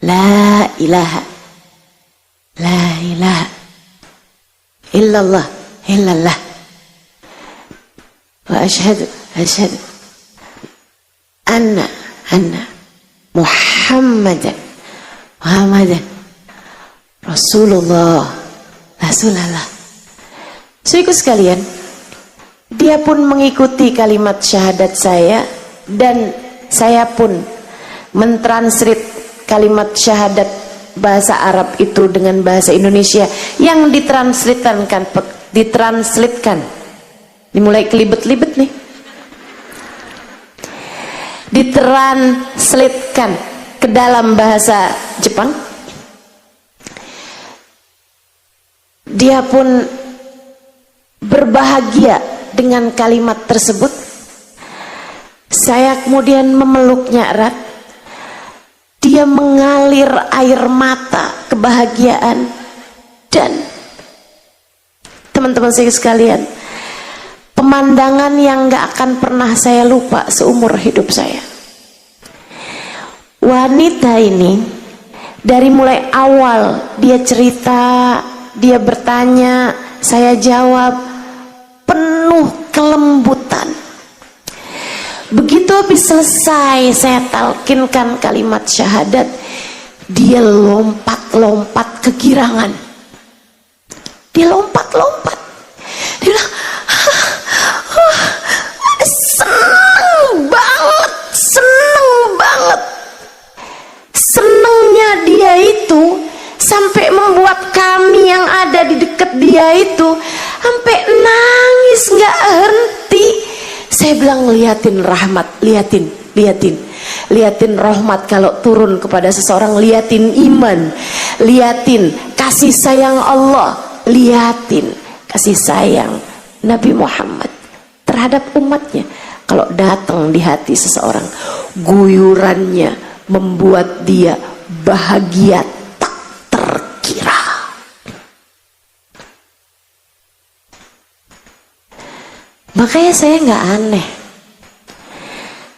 la ilaha illallah wa asyhadu anna Muhammadan Rasulullah. Saudaraku sekalian, dia pun mengikuti kalimat syahadat saya, dan saya pun mentranslate kalimat syahadat bahasa Arab itu dengan bahasa Indonesia yang ditranslatekan. Dimulai kelibet-libet nih. Ditranslatekan ke dalam bahasa Jepang. Dia pun berbahagia dengan kalimat tersebut. Saya kemudian memeluknya erat. Dia mengalir air mata kebahagiaan. Dan teman-teman saya sekalian, pemandangan yang gak akan pernah saya lupa seumur hidup saya. Wanita ini dari mulai awal dia cerita, dia bertanya, saya jawab, penuh kelembutan. Begitu habis selesai saya talkinkan kalimat syahadat, dia lompat-lompat kegirangan. Dia lompat-lompat. Dia bilang, seneng banget. Senengnya dia itu sampai membuat kami yang ada di dekat dia itu sampai nangis gak henti. Saya bilang, liatin rahmat, liatin rahmat kalau turun kepada seseorang, liatin iman, liatin kasih sayang Allah, liatin kasih sayang Nabi Muhammad terhadap umatnya. Kalau datang di hati seseorang, guyurannya membuat dia bahagia tak terkira. Makanya saya nggak aneh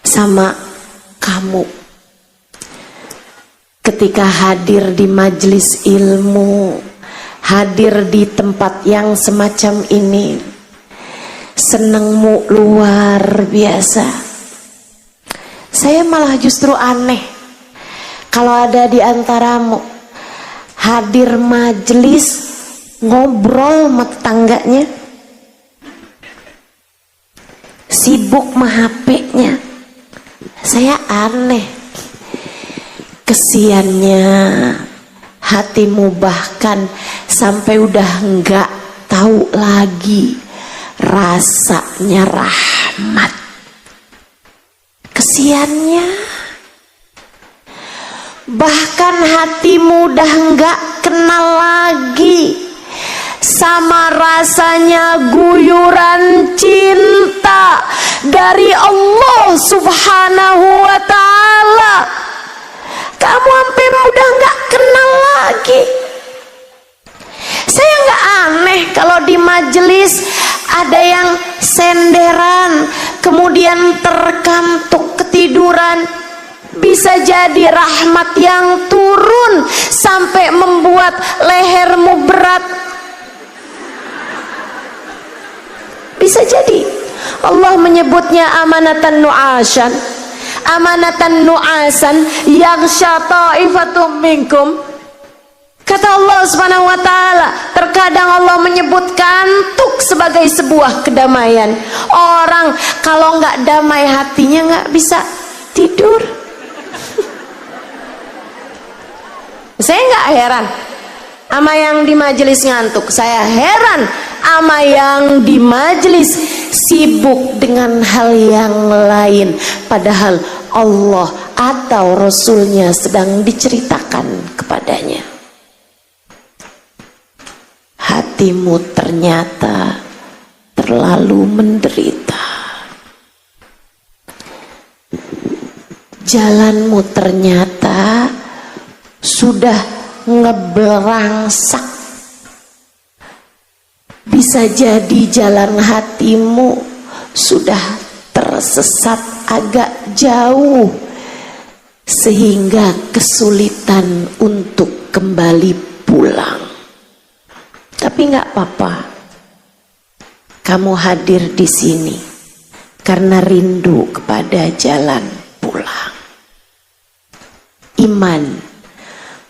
sama kamu ketika hadir di majelis ilmu, hadir di tempat yang semacam ini, senengmu luar biasa. Saya malah justru aneh kalau ada di antaramu hadir majelis ngobrol sama tetangganya, sibuk sama HP-nya. Saya aneh. Kesiannya hatimu bahkan sampai udah enggak tahu lagi rasanya rahmat. Kesiannya bahkan hatimu udah enggak kenal lagi sama rasanya guyuran cinta dari Allah Subhanahu wa ta'ala. Kamu sampai udah nggak kenal lagi. Saya nggak aneh kalau di majelis ada yang senderan, kemudian terkantuk ketiduran. Bisa jadi rahmat yang turun sampai membuat lehermu berat. Bisa jadi Allah menyebutnya amanatan nu'asan, amanatan nu'asan yang syata'ifatum minkum. Kata Allah Subhanahu wa ta'ala, terkadang Allah menyebut kantuk sebagai sebuah kedamaian. Orang kalau nggak damai hatinya nggak bisa tidur. Saya nggak heran sama yang di majelis ngantuk. Saya heran sama yang di majelis sibuk dengan hal yang lain, padahal Allah atau Rasulnya sedang diceritakan kepadanya. Hatimu ternyata terlalu menderita. Jalanmu ternyata sudah ngeberangsak. Bisa jadi jalan hatimu sudah tersesat agak jauh sehingga kesulitan untuk kembali pulang. Tapi nggak apa-apa, kamu hadir di sini karena rindu kepada jalan pulang. Iman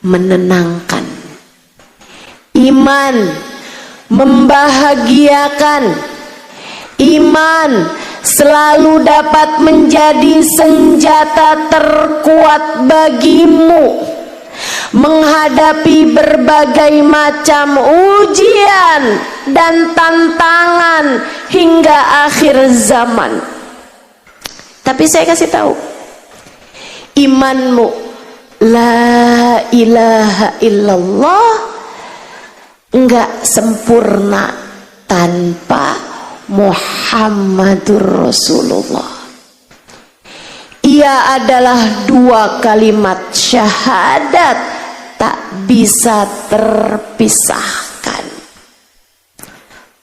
menenangkan, iman membahagiakan, iman selalu dapat menjadi senjata terkuat bagimu menghadapi berbagai macam ujian dan tantangan hingga akhir zaman. Tapi saya kasih tahu, imanmu la ilaha illallah enggak sempurna tanpa Muhammadur Rasulullah. Ia adalah dua kalimat syahadat tak bisa terpisahkan.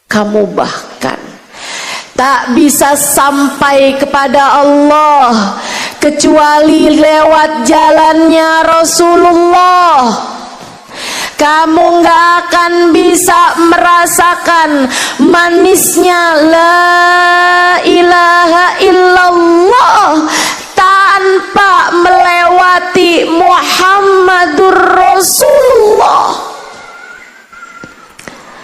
Kamu bahkan tak bisa sampai kepada Allah kecuali lewat jalannya Rasulullah. Kamu gak akan bisa merasakan manisnya la ilaha illallah tanpa melewati Muhammadur Rasulullah.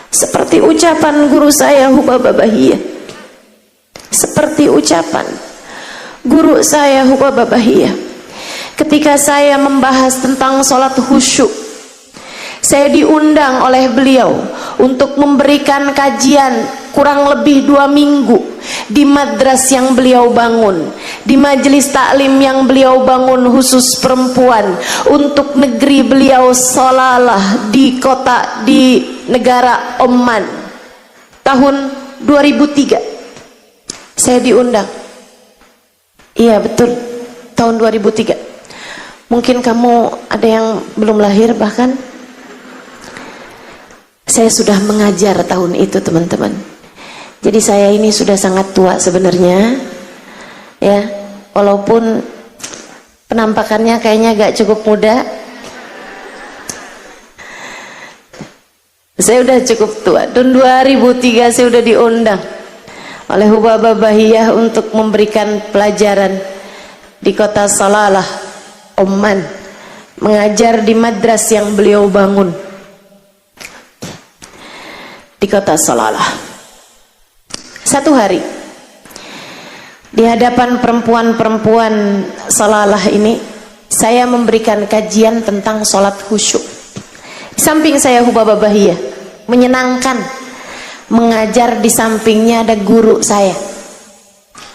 Seperti ucapan guru saya Hubaba Bahiyah, seperti ucapan guru saya Hubaba Bahiyah ketika saya membahas tentang sholat khusyuk. Saya diundang oleh beliau untuk memberikan kajian kurang lebih 2 minggu di madras yang beliau bangun, di majelis taklim yang beliau bangun khusus perempuan untuk negeri beliau Salalah di negara Oman tahun 2003. Saya diundang. Iya betul, tahun 2003. Mungkin kamu ada yang belum lahir bahkan. Saya sudah mengajar tahun itu teman-teman. Jadi saya ini sudah sangat tua sebenarnya, ya, walaupun penampakannya kayaknya gak cukup muda. Saya udah cukup tua. Tahun 2003 saya udah diundang oleh Hubabah Bahiyah untuk memberikan pelajaran di kota Salalah, Oman, mengajar di madras yang beliau bangun di kota Salalah. Satu hari di hadapan perempuan-perempuan Salalah ini, saya memberikan kajian tentang sholat khusyuk. Di samping saya Hubabah Bahiyah, menyenangkan mengajar. Di sampingnya ada guru saya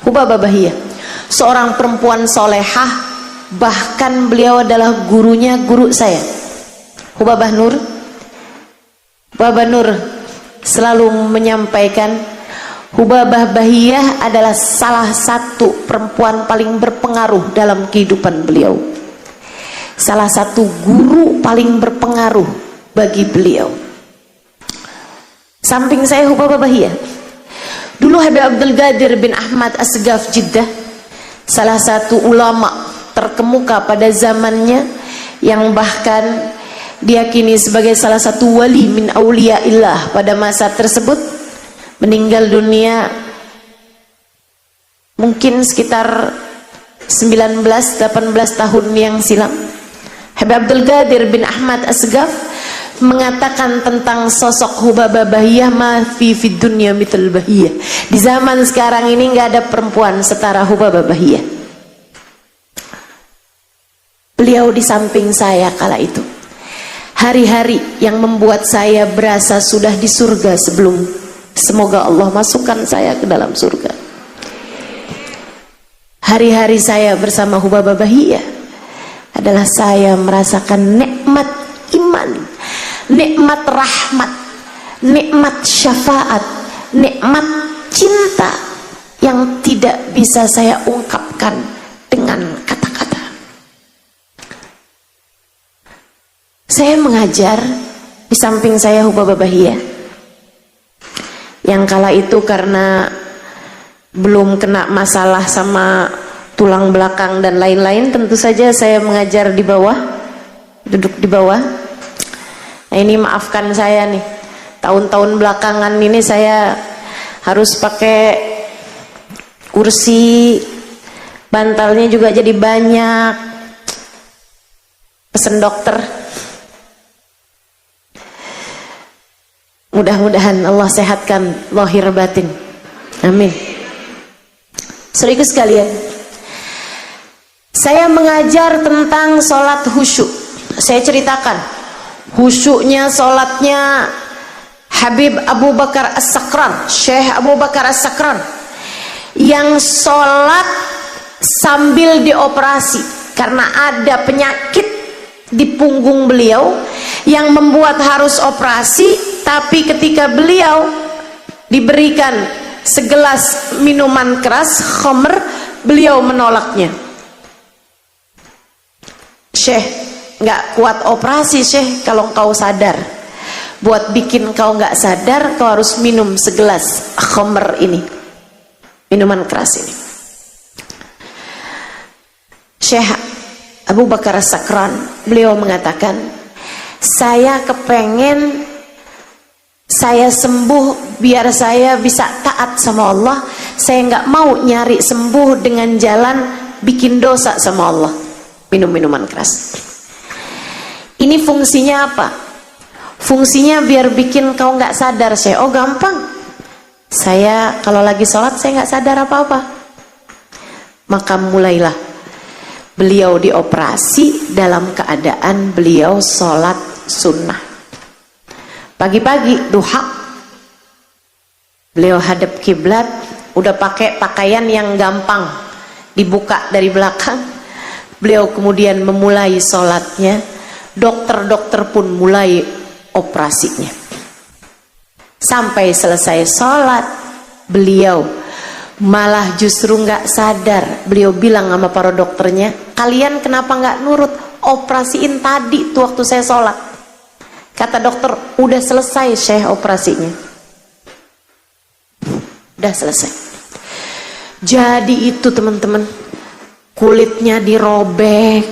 Hubabah Bahiyah, seorang perempuan solehah, bahkan beliau adalah gurunya guru saya Hubabah Nur. Hubabah Nur selalu menyampaikan Hubabah Bahiyah adalah salah satu perempuan paling berpengaruh dalam kehidupan beliau, salah satu guru paling berpengaruh bagi beliau. Samping saya Hubabah Bahiyah, dulu Habib Abdul Qadir bin Ahmad Asgaf Jeddah, salah satu ulama terkemuka pada zamannya, yang bahkan diyakini sebagai salah satu wali min auliyaillah pada masa tersebut, meninggal dunia mungkin sekitar 19-18 tahun yang silam. Habib Abdul Qadir bin Ahmad Asgaf mengatakan tentang sosok Hubabah Bahiyah, ma fi fid dunya mithl Bahiyah. Di zaman sekarang ini nggak ada perempuan setara Hubabah Bahiyah. Beliau di samping saya kala itu. Hari-hari yang membuat saya berasa sudah di surga sebelum, semoga Allah masukkan saya ke dalam surga. Hari-hari saya bersama Hubabah Bahiyah adalah saya merasakan nikmat iman, nikmat rahmat, nikmat syafaat, nikmat cinta yang tidak bisa saya ungkapkan dengan kata-kata. Saya mengajar, di samping saya Hubabah Bahiyah, yang kala itu karena belum kena masalah sama tulang belakang dan lain-lain, tentu saja saya mengajar di bawah, duduk di bawah. Nah ini maafkan saya nih, tahun-tahun belakangan ini saya harus pakai kursi, bantalnya juga jadi banyak, pesen dokter. Mudah-mudahan Allah sehatkan lahir batin, amin. Saudaraku sekalian, saya mengajar tentang sholat khusyuk. Saya ceritakan khusyuknya, sholatnya Habib Abu Bakar As-Sakran, Syekh Abu Bakar As-Sakran, yang sholat sambil dioperasi karena ada penyakit di punggung beliau yang membuat harus operasi. Tapi ketika beliau diberikan segelas minuman keras, khamr, beliau menolaknya. Syekh, nggak kuat operasi Syekh kalau engkau sadar. Buat bikin kau nggak sadar, kau harus minum segelas khamr ini, minuman keras ini. Syekh Abu Bakar As-Sakran, beliau mengatakan, saya kepengen saya sembuh biar saya bisa taat sama Allah. Saya nggak mau nyari sembuh dengan jalan bikin dosa sama Allah, minum minuman keras. Ini fungsinya apa? Fungsinya biar bikin kau nggak sadar. Saya, oh gampang, saya kalau lagi sholat saya nggak sadar apa-apa. Maka mulailah beliau dioperasi dalam keadaan beliau sholat sunnah. Pagi-pagi duha Beliau hadap kiblat, udah pakai pakaian yang gampang dibuka dari belakang. Beliau kemudian memulai sholatnya. Dokter-dokter pun mulai operasinya. Sampai selesai sholat, beliau malah justru nggak sadar. Beliau bilang sama para dokternya, kalian kenapa nggak nurut? Operasiin tadi tuh waktu saya sholat. Kata dokter, udah selesai Syekh operasinya. Udah selesai. Jadi itu teman-teman, kulitnya dirobek,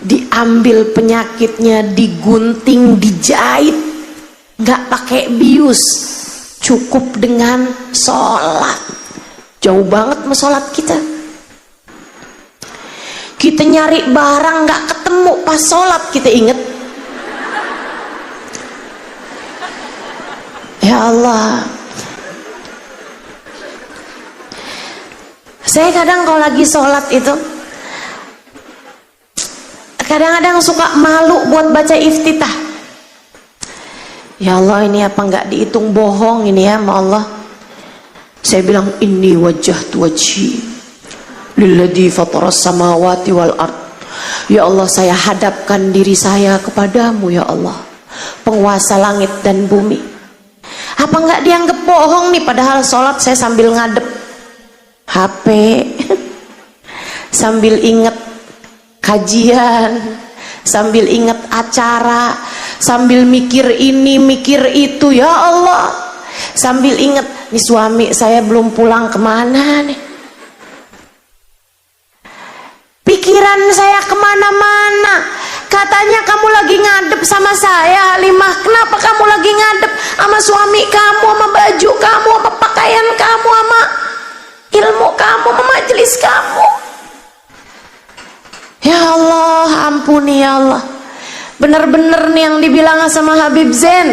diambil penyakitnya, digunting, dijahit, nggak pakai bius, cukup dengan sholat. Jauh banget sama sholat kita. Kita nyari barang nggak ketemu, pas sholat kita inget. Ya Allah, saya kadang kalau lagi sholat itu kadang-kadang suka malu buat baca iftitah. Ya Allah, ini apa nggak dihitung bohong ini ya sama Allah. Saya bilang, inni wajjahtu wajhi lilladzi fataras samawati wal ard. Ya Allah, saya hadapkan diri saya kepadamu ya Allah, penguasa langit dan bumi. Apa nggak dianggap bohong nih, padahal sholat saya sambil ngadep HP sambil inget kajian, sambil inget acara, sambil mikir ini mikir itu ya Allah, sambil inget nih suami saya belum pulang kemana nih, pikiran saya kemana-mana. Katanya kamu lagi ngadep sama saya Halimah, kenapa kamu lagi ngadep sama suami kamu, sama baju kamu, sama pakaian kamu, sama ilmu kamu, sama majelis kamu? Ya Allah, ampuni ya Allah. Bener-bener nih yang dibilang sama Habib Zain,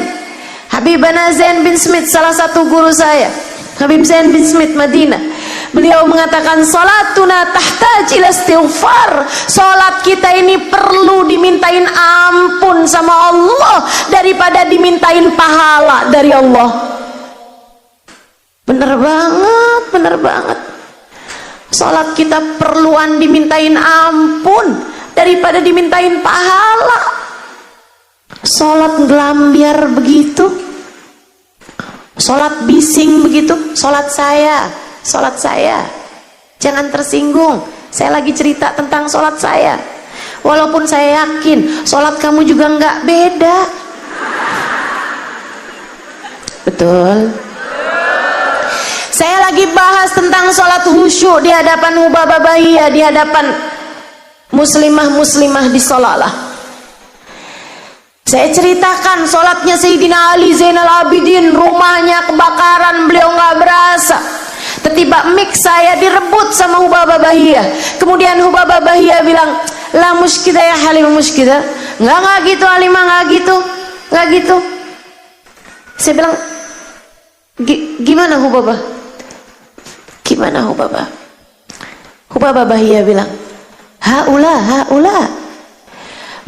Habibana Zain bin Smith, salah satu guru saya, Habib Zain bin Smith Madinah. Beliau mengatakan, salatuna tahtaj ila istighfar. Salat kita ini perlu dimintain ampun sama Allah daripada dimintain pahala dari Allah. Bener banget, bener banget. Salat kita perluan dimintain ampun daripada dimintain pahala. Salat ngelambiar begitu, salat bising begitu, salat saya jangan tersinggung. Saya lagi cerita tentang salat saya, walaupun saya yakin salat kamu juga nggak beda. Betul. Saya lagi bahas tentang salat khusyuk di hadapan Hubabah Bahiyah, di hadapan muslimah-muslimah di Salalah. Saya ceritakan salatnya Sayyidina Ali Zainal Abidin, rumahnya kebakaran, beliau nggak berasa. Tiba-tiba mic saya direbut sama Hubabah Bahiyah. Kemudian Hubabah Bahiyah bilang, la muskida ya Halimah muskida. Nggak gitu Halimah, nggak gitu. Saya bilang, gimana Hubabah? Gimana Hubabah? Hubabah Bahiyah bilang, haula.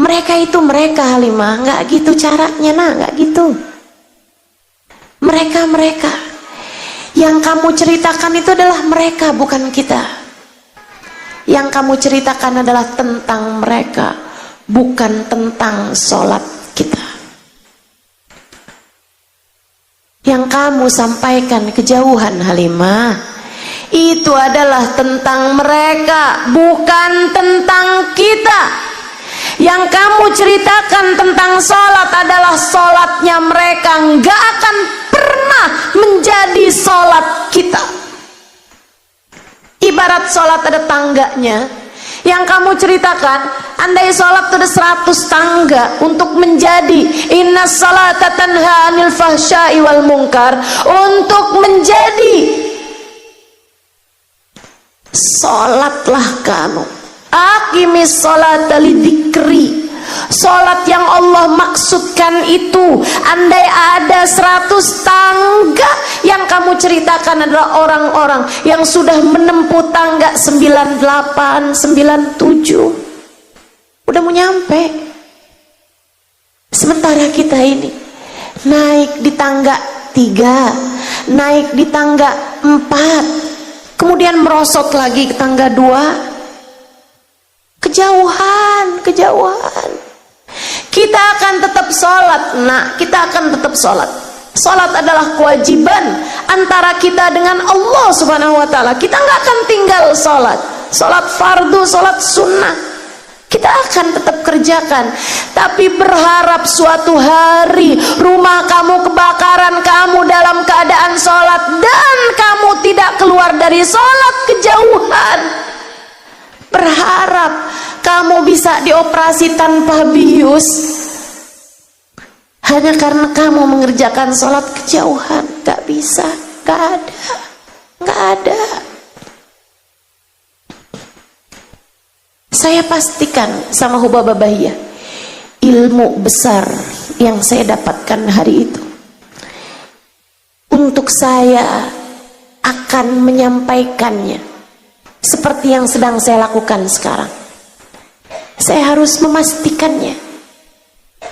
Mereka itu mereka Halimah, nggak gitu caranya, nggak gitu. Mereka. Yang kamu ceritakan itu adalah mereka, bukan kita. Yang kamu ceritakan adalah tentang mereka, bukan tentang sholat kita. Yang kamu sampaikan kejauhan Halimah, itu adalah tentang mereka, bukan tentang kita. Yang kamu ceritakan tentang sholat adalah sholatnya mereka, nggak akan pernah menjadi sholat kita. Ibarat sholat ada tangganya. Yang kamu ceritakan, andai sholat itu ada 100 tangga untuk menjadi inna sholata tanha anil fahsya'i wal munkar, untuk menjadi sholatlah kamu. Aqimis sholata lidzikri. Sholat yang Allah maksudkan itu, andai ada 100 tangga, yang kamu ceritakan adalah orang-orang yang sudah menempuh tangga 98, 97, udah mau nyampe. Sementara kita ini naik di tangga 3, naik di tangga 4, kemudian merosot lagi ke tangga 2, kejauhan. Kita akan tetap sholat. Nah, kita akan tetap sholat. Sholat adalah kewajiban antara kita dengan Allah Subhanahu wa ta'ala. Kita nggak akan tinggal sholat. Sholat fardu, sholat sunnah, kita akan tetap kerjakan. Tapi berharap suatu hari rumah kamu kebakaran, kamu dalam keadaan sholat, dan kamu tidak keluar dari sholat, kejauhan. Berharap kamu bisa dioperasi tanpa bius hanya karena kamu mengerjakan sholat, kejauhan. Gak bisa, gak ada. Saya pastikan sama Hubabah Bahiyah, ilmu besar yang saya dapatkan hari itu, untuk saya akan menyampaikannya seperti yang sedang saya lakukan sekarang. Saya harus memastikannya.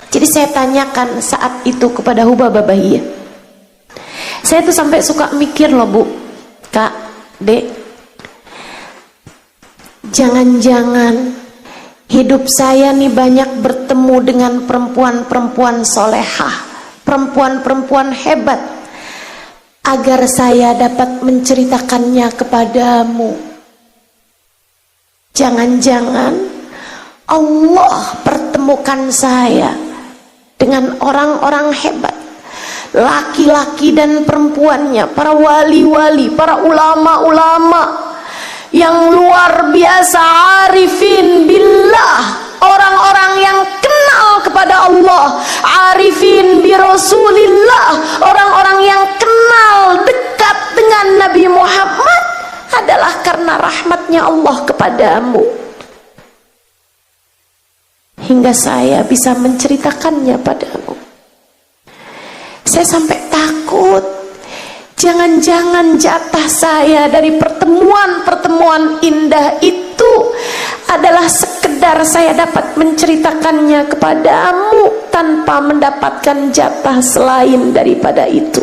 Jadi saya tanyakan saat itu kepada Hubabah Bahiyah. Saya tuh sampai suka mikir loh, Bu, Kak, Dek, jangan-jangan hidup saya nih banyak bertemu dengan perempuan-perempuan solehah, perempuan-perempuan hebat, agar saya dapat menceritakannya kepadamu. Jangan-jangan Allah pertemukan saya dengan orang-orang hebat, laki-laki dan perempuannya, para wali-wali, para ulama-ulama yang luar biasa, arifin billah, orang-orang yang kenal kepada Allah, arifin bi Rasulillah, orang-orang yang kenal dekat dengan Nabi Muhammad, adalah karena rahmatnya Allah kepadamu, hingga saya bisa menceritakannya padamu. Saya sampai takut, jangan-jangan jatah saya dari pertemuan-pertemuan indah itu adalah sekedar saya dapat menceritakannya kepadamu tanpa mendapatkan jatah selain daripada itu.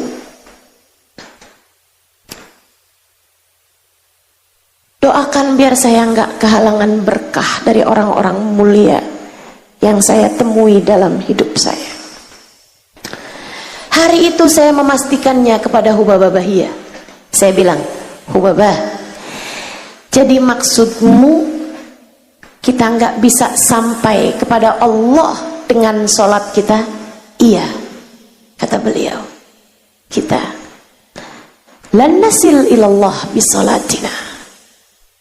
Doakan biar saya nggak kehalangan berkah dari orang-orang mulia yang saya temui dalam hidup saya. Hari itu saya memastikannya kepada Hubabah Bahiyah. Saya bilang, Hubabah, jadi maksudmu kita nggak bisa sampai kepada Allah dengan sholat kita? Iya, kata beliau, kita lan nasil ilallah bisolatina.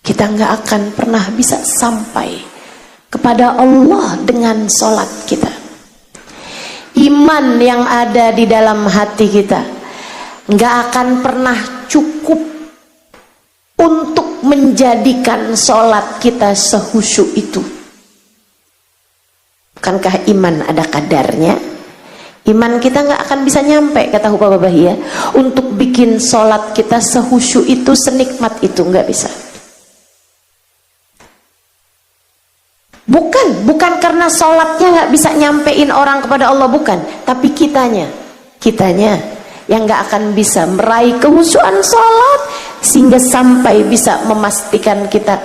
Kita nggak akan pernah bisa sampai kepada Allah dengan sholat kita. Iman yang ada di dalam hati kita nggak akan pernah cukup untuk menjadikan sholat kita sehusyuk itu. Bukankah iman ada kadarnya? Iman kita nggak akan bisa nyampe, kata Hubabah Bahiyah, untuk bikin sholat kita sehusyuk itu, senikmat itu, nggak bisa. Bukan karena sholatnya nggak bisa nyampein orang kepada Allah, bukan, tapi kitanya yang nggak akan bisa meraih kehusyuan sholat sehingga sampai bisa memastikan kita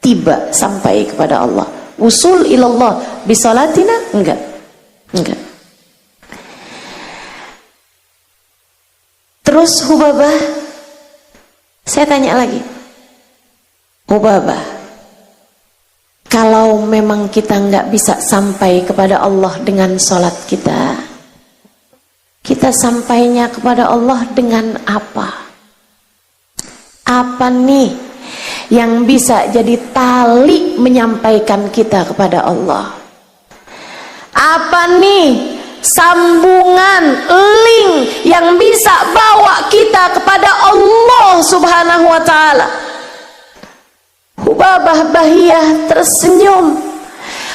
tiba sampai kepada Allah. Usul ilallah bisolatina, enggak. Terus Hubabah, saya tanya lagi, Hubabah, kalau memang kita nggak bisa sampai kepada Allah dengan sholat kita, kita sampainya kepada Allah dengan apa? Apa nih yang bisa jadi tali menyampaikan kita kepada Allah? Apa nih sambungan, link yang bisa bawa kita kepada Allah Subhanahu wa ta'ala? Hubabah Bahiyah tersenyum.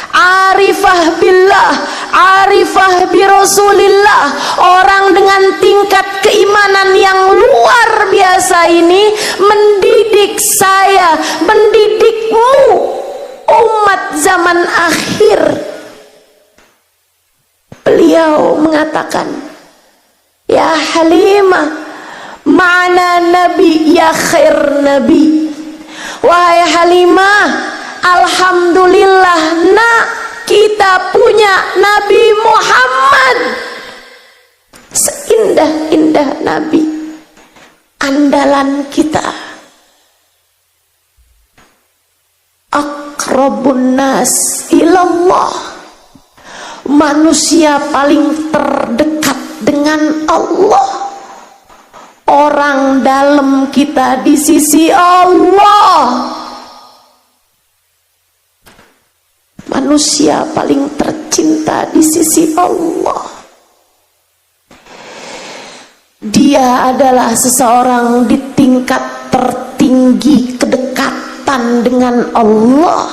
Arifah billah, arifah bi Rasulillah, orang dengan tingkat keimanan yang luar biasa ini mendidik saya, mendidikmu, umat zaman akhir. Beliau beliau mengatakan, ya Halimah, ma'ana nabi ya khair nabi. Wahai Halimah, alhamdulillah nak, kita punya Nabi Muhammad, seindah-indah Nabi, andalan kita, aqrabun nas ilallah, manusia paling terdekat dengan Allah, orang dalam kita di sisi Allah, manusia paling tercinta di sisi Allah. Dia adalah seseorang di tingkat tertinggi kedekatan dengan Allah,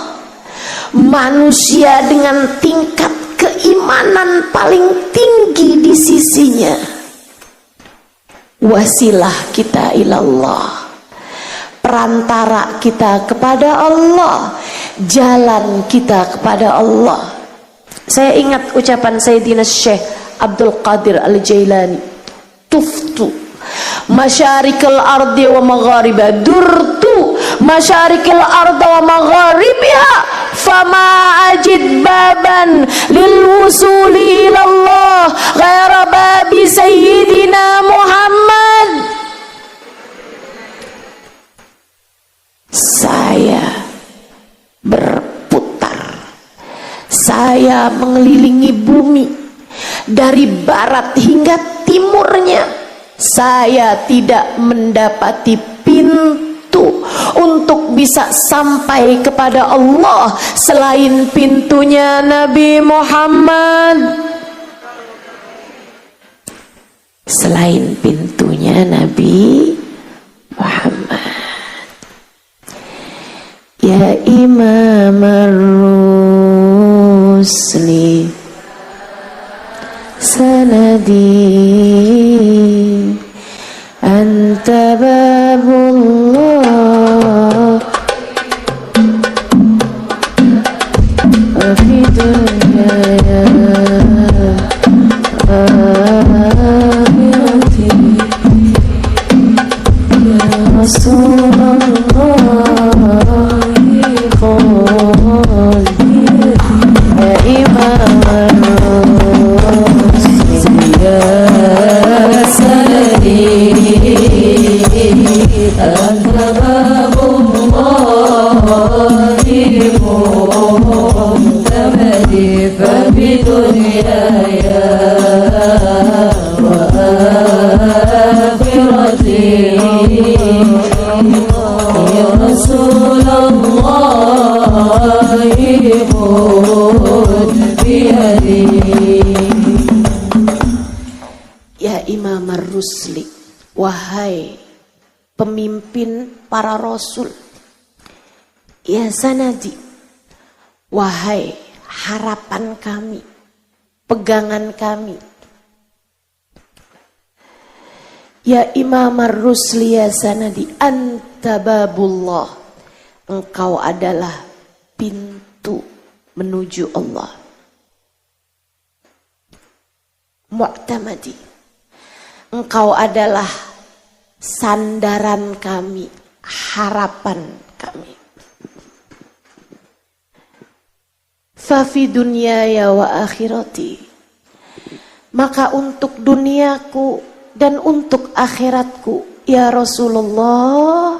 manusia dengan tingkat keimanan paling tinggi di sisinya. Wasilah kita ilallah, perantara kita kepada Allah, jalan kita kepada Allah. Saya ingat ucapan Sayyidina Syekh Abdul Qadir Al-Jailani, tuftu masyarikal ardi wa maghariba, durtu masyarikal ardi wa magharibiha, fama ajid baban lil wusuli ilallah ghaira babi sayyidina Muhammad. Saya berputar, saya mengelilingi bumi dari barat hingga timurnya. Saya tidak mendapati pintu untuk bisa sampai kepada Allah selain pintunya Nabi Muhammad, selain pintunya Nabi Muhammad. Ya Imam ar-Rusli sanadi anta babullah wa fi dunyaya akhirati ya Rasulullah ya Imam ar-Rusli anta babullahi mu'tamadi fa bidunyaya wa akhirati ya Rasulallahi khudh biyadi. Ya Imam ar-Rusli, wahai pemimpin para rasul, ya sanadi, wahai harapan kami, pegangan kami. Ya Imam ar-Rusli ya sanadi, anta babullah, engkau adalah pintu menuju Allah. Mu'tamadi, engkau adalah sandaran kami, harapan kami. Fa fi dunyaya wa akhirati, maka untuk duniaku dan untuk akhiratku ya Rasulullah,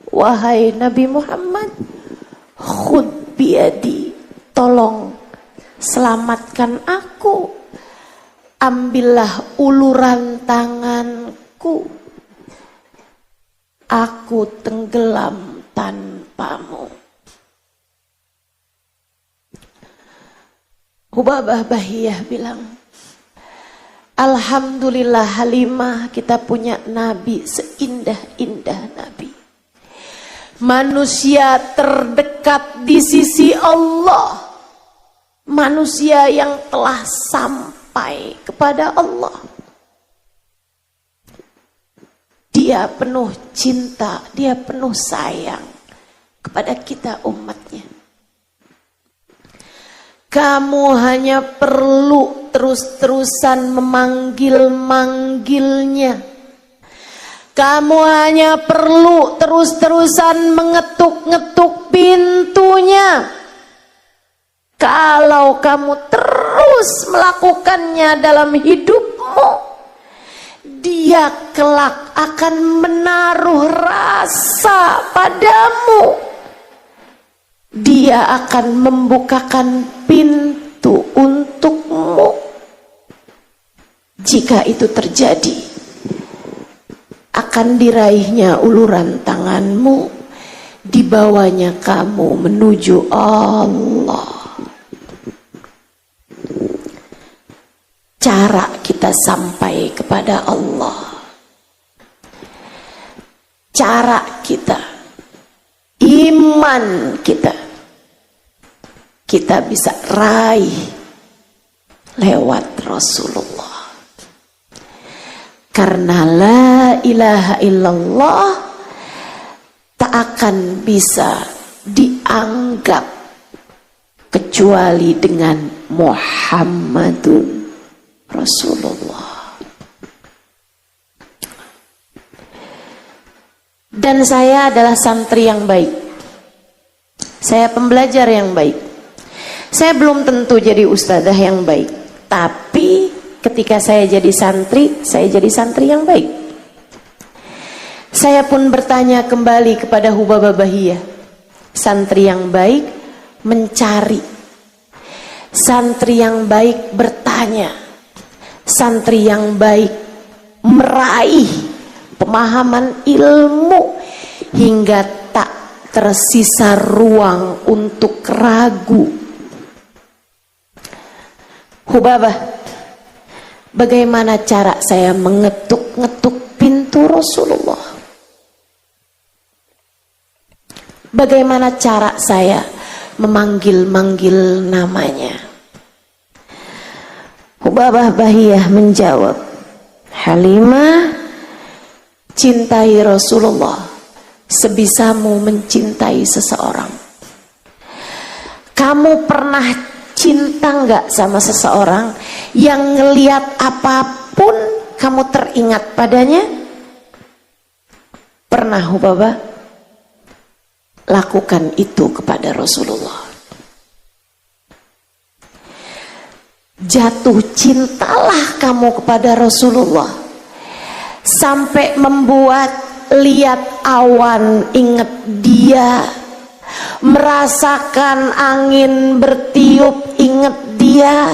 wahai Nabi Muhammad, khud biyadi, tolong selamatkan aku, ambillah uluran tanganku, aku tenggelam tanpamu. Hubabah Bahiyah bilang, alhamdulillah Halimah, kita punya Nabi seindah-indah Nabi, manusia terdekat di sisi Allah, manusia yang telah sampai kepada Allah. Dia penuh cinta, dia penuh sayang kepada kita umatnya. Kamu hanya perlu terus-terusan memanggil-manggilnya. Kamu hanya perlu terus-terusan mengetuk-ngetuk pintunya. Kalau kamu terus melakukannya dalam hidupmu, dia kelak akan menaruh rasa padamu. Dia akan membukakan pintu untukmu. Jika itu terjadi, akan diraihnya uluran tanganmu, dibawanya kamu menuju Allah. Cara kita sampai kepada Allah, cara kita, iman kita bisa raih lewat Rasulullah. Karena la ilaha illallah tak akan bisa dianggap kecuali dengan Muhammadun Rasulullah. Dan saya adalah santri yang baik. Saya pembelajar yang baik. Saya belum tentu jadi ustadzah yang baik, tapi ketika saya jadi santri yang baik. Saya pun bertanya kembali kepada Hubabah Bahiyah. Santri yang baik mencari. Santri yang baik bertanya. Santri yang baik meraih pemahaman ilmu hingga tak tersisa ruang untuk ragu. Hubabah, bagaimana cara saya mengetuk-ngetuk pintu Rasulullah? Bagaimana cara saya memanggil-manggil namanya? Hubabah Bahiyah menjawab, Halimah, cintai Rasulullah sebisamu mencintai seseorang. Kamu pernah cinta nggak sama seseorang yang ngelihat apapun kamu teringat padanya? Pernah Hubabah? Lakukan itu kepada Rasulullah. Jatuh cintalah kamu kepada Rasulullah sampai membuat lihat awan ingat dia, merasakan angin bertiup ingat dia,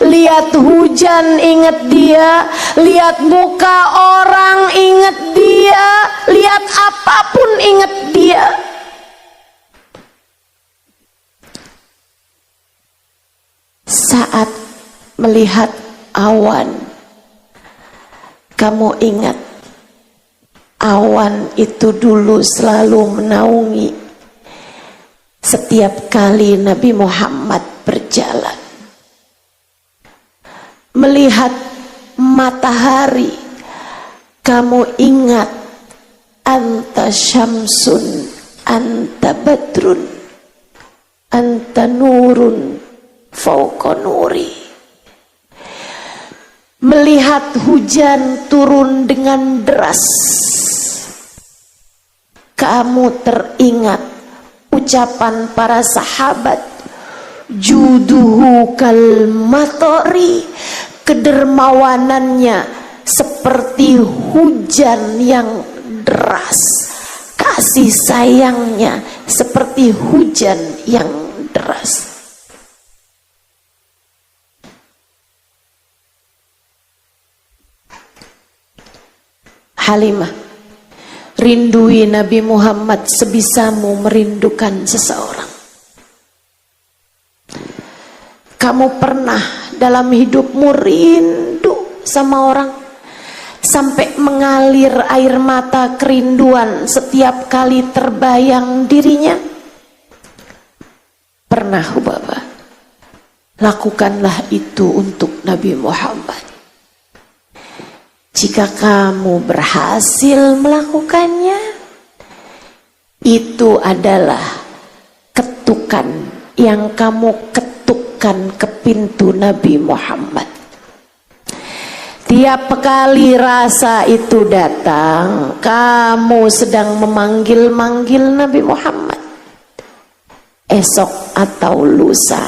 lihat hujan ingat dia, lihat muka orang ingat dia, lihat apapun ingat dia. Saat melihat awan, kamu ingat awan itu dulu selalu menaungi setiap kali Nabi Muhammad berjalan. Melihat matahari, kamu ingat anta syamsun, anta badrun, anta nurun fauqa nuri. Melihat hujan turun dengan deras, kamu teringat ucapan para sahabat, juduhu kal matori, kedermawanannya seperti hujan yang deras, kasih sayangnya seperti hujan yang deras. Halimah, rindui Nabi Muhammad sebisamu merindukan seseorang. Kamu pernah dalam hidupmu rindu sama orang sampai mengalir air mata kerinduan setiap kali terbayang dirinya? Pernah Hubabah? Lakukanlah itu untuk Nabi Muhammad. Jika kamu berhasil melakukannya, itu adalah ketukan yang kamu ketuk tunjukkan ke pintu Nabi Muhammad. Tiap kali rasa itu datang, kamu sedang memanggil-manggil Nabi Muhammad. Esok atau lusa,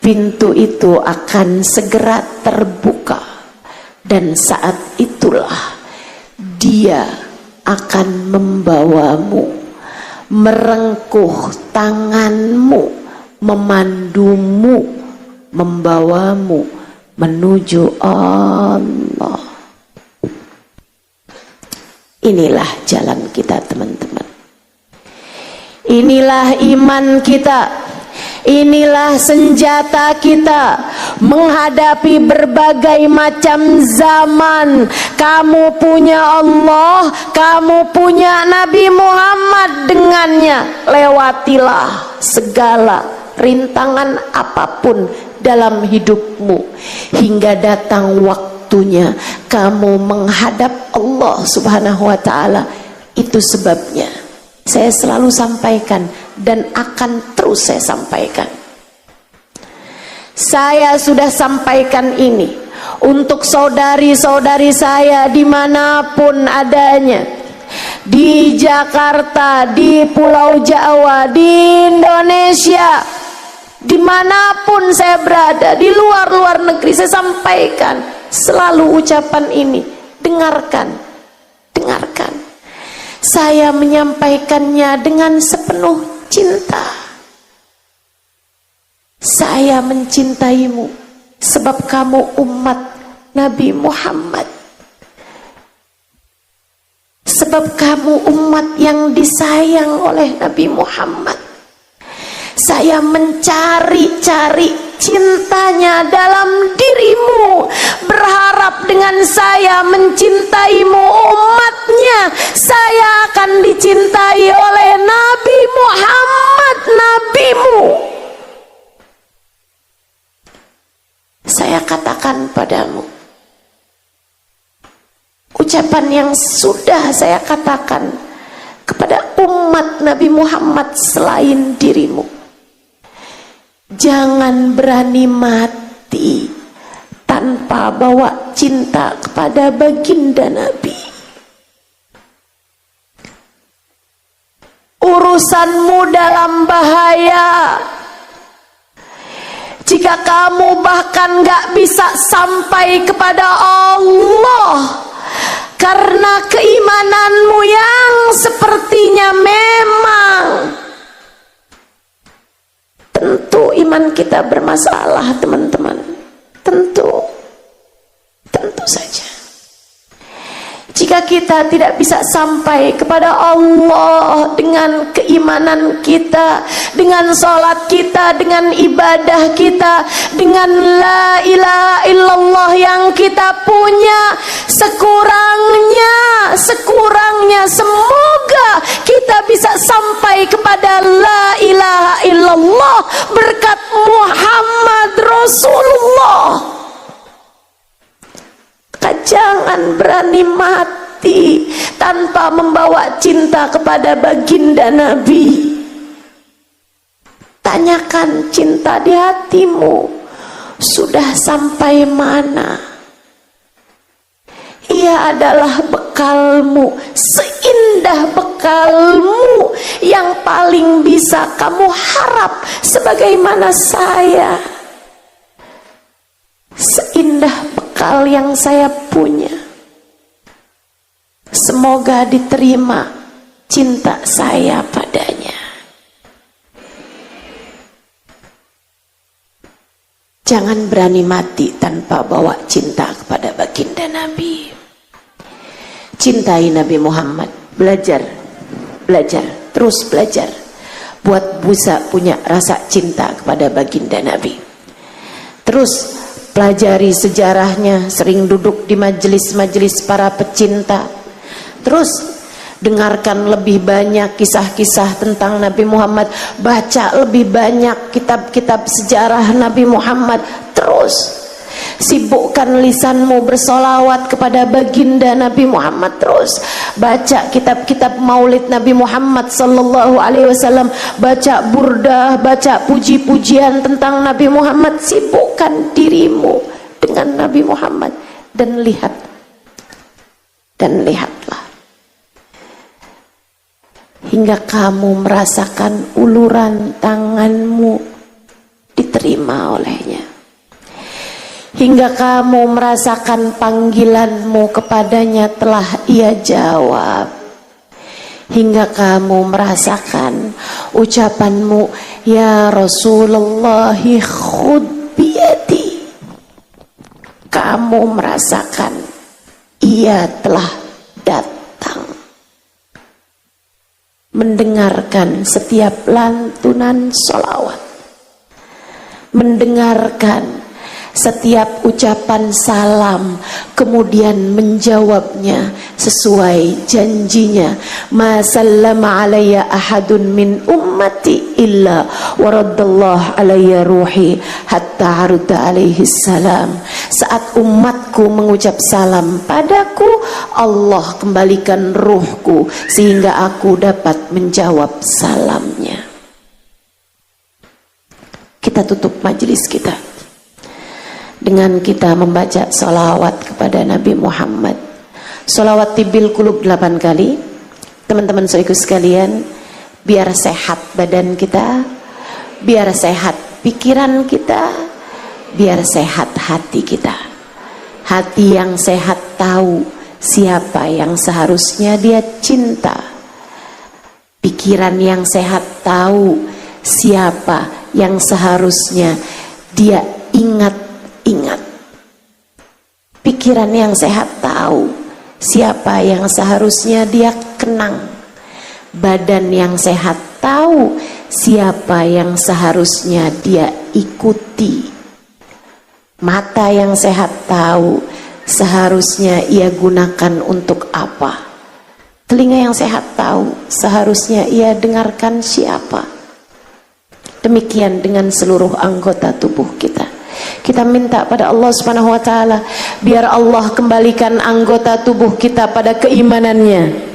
pintu itu akan segera terbuka, dan saat itulah dia akan membawamu, merengkuh tanganmu, memandumu, membawamu menuju Allah. Inilah jalan kita, teman-teman. Inilah iman kita. Inilah senjata kita menghadapi berbagai macam zaman. Kamu punya Allah, kamu punya Nabi Muhammad, dengannya lewatilah segala rintangan apapun dalam hidupmu hingga datang waktunya kamu menghadap Allah Subhanahu wa ta'ala. Itu sebabnya saya selalu sampaikan dan akan terus saya sampaikan. Saya sudah sampaikan ini untuk saudari-saudari saya dimanapun adanya, di Jakarta, di Pulau Jawa, di Indonesia, dimanapun saya berada, di luar negeri, saya sampaikan selalu ucapan ini. Dengarkan, dengarkan. Saya menyampaikannya dengan sepenuh cinta. Saya mencintaimu sebab kamu umat Nabi Muhammad, sebab kamu umat yang disayang oleh Nabi Muhammad. Saya mencari-cari cintanya dalam dirimu, berharap dengan saya mencintaimu umatnya, saya akan dicintai oleh Nabi Muhammad, nabimu. Saya katakan padamu ucapan yang sudah saya katakan kepada umat Nabi Muhammad selain dirimu. Jangan berani mati tanpa bawa cinta kepada baginda Nabi. Urusanmu dalam bahaya jika kamu bahkan gak bisa sampai kepada Allah karena keimananmu yang sepertinya memang. Tentu iman kita bermasalah, teman-teman. Tentu saja. Jika kita tidak bisa sampai kepada Allah dengan keimanan kita, dengan sholat kita, dengan ibadah kita, dengan la ilaha illallah yang kita punya, sekurangnya semoga kita bisa sampai kepada la ilaha illallah berkat Muhammad Rasulullah. Jangan berani mati tanpa membawa cinta kepada baginda Nabi. Tanyakan cinta di hatimu sudah sampai mana. Ia adalah bekalmu, seindah bekalmu yang paling bisa kamu harap sebagaimana saya. Seindah bekal yang saya punya, semoga diterima cinta saya padanya. Jangan berani mati tanpa bawa cinta kepada baginda Nabi. Cintai Nabi Muhammad, belajar, terus belajar buat bisa punya rasa cinta kepada baginda Nabi. Terus pelajari sejarahnya, sering duduk di majelis-majelis para pecinta. Terus dengarkan lebih banyak kisah-kisah tentang Nabi Muhammad, baca lebih banyak kitab-kitab sejarah Nabi Muhammad. Terus Sibukkan lisanmu bersolawat kepada baginda Nabi Muhammad terus. Baca kitab-kitab maulid Nabi Muhammad sallallahu alaihi wasallam, baca burdah, baca puji-pujian tentang Nabi Muhammad. Sibukkan dirimu dengan Nabi Muhammad dan lihatlah hingga kamu merasakan uluran tanganmu diterima olehnya, hingga kamu merasakan panggilanmu kepadanya telah ia jawab, hingga kamu merasakan ucapanmu, ya Rasulullah khud biyadi, kamu merasakan ia telah datang, mendengarkan setiap lantunan sholawat, mendengarkan setiap ucapan salam, kemudian menjawabnya sesuai janjinya. Ma sallama alayya ahadun min ummati illa waraddallahu alayya ruhi hatta arudda alaihi salam. Saat umatku mengucap salam padaku, Allah kembalikan ruhku sehingga aku dapat menjawab salamnya. Kita tutup majelis kita dengan kita membaca sholawat kepada Nabi Muhammad. Sholawat tibil kulub 8 kali. Teman-teman saudaraku sekalian, biar sehat badan kita, biar sehat pikiran kita, biar sehat hati kita. Hati yang sehat tahu siapa yang seharusnya dia cinta. Pikiran yang sehat tahu siapa yang seharusnya dia ingat. Pikiran yang sehat tahu siapa yang seharusnya dia kenang. Badan yang sehat tahu siapa yang seharusnya dia ikuti. Mata yang sehat tahu seharusnya ia gunakan untuk apa. Telinga yang sehat tahu seharusnya ia dengarkan siapa. Demikian dengan seluruh anggota tubuh kita. Kita minta pada Allah Subhanahu wa taala biar Allah kembalikan anggota tubuh kita pada keimanannya.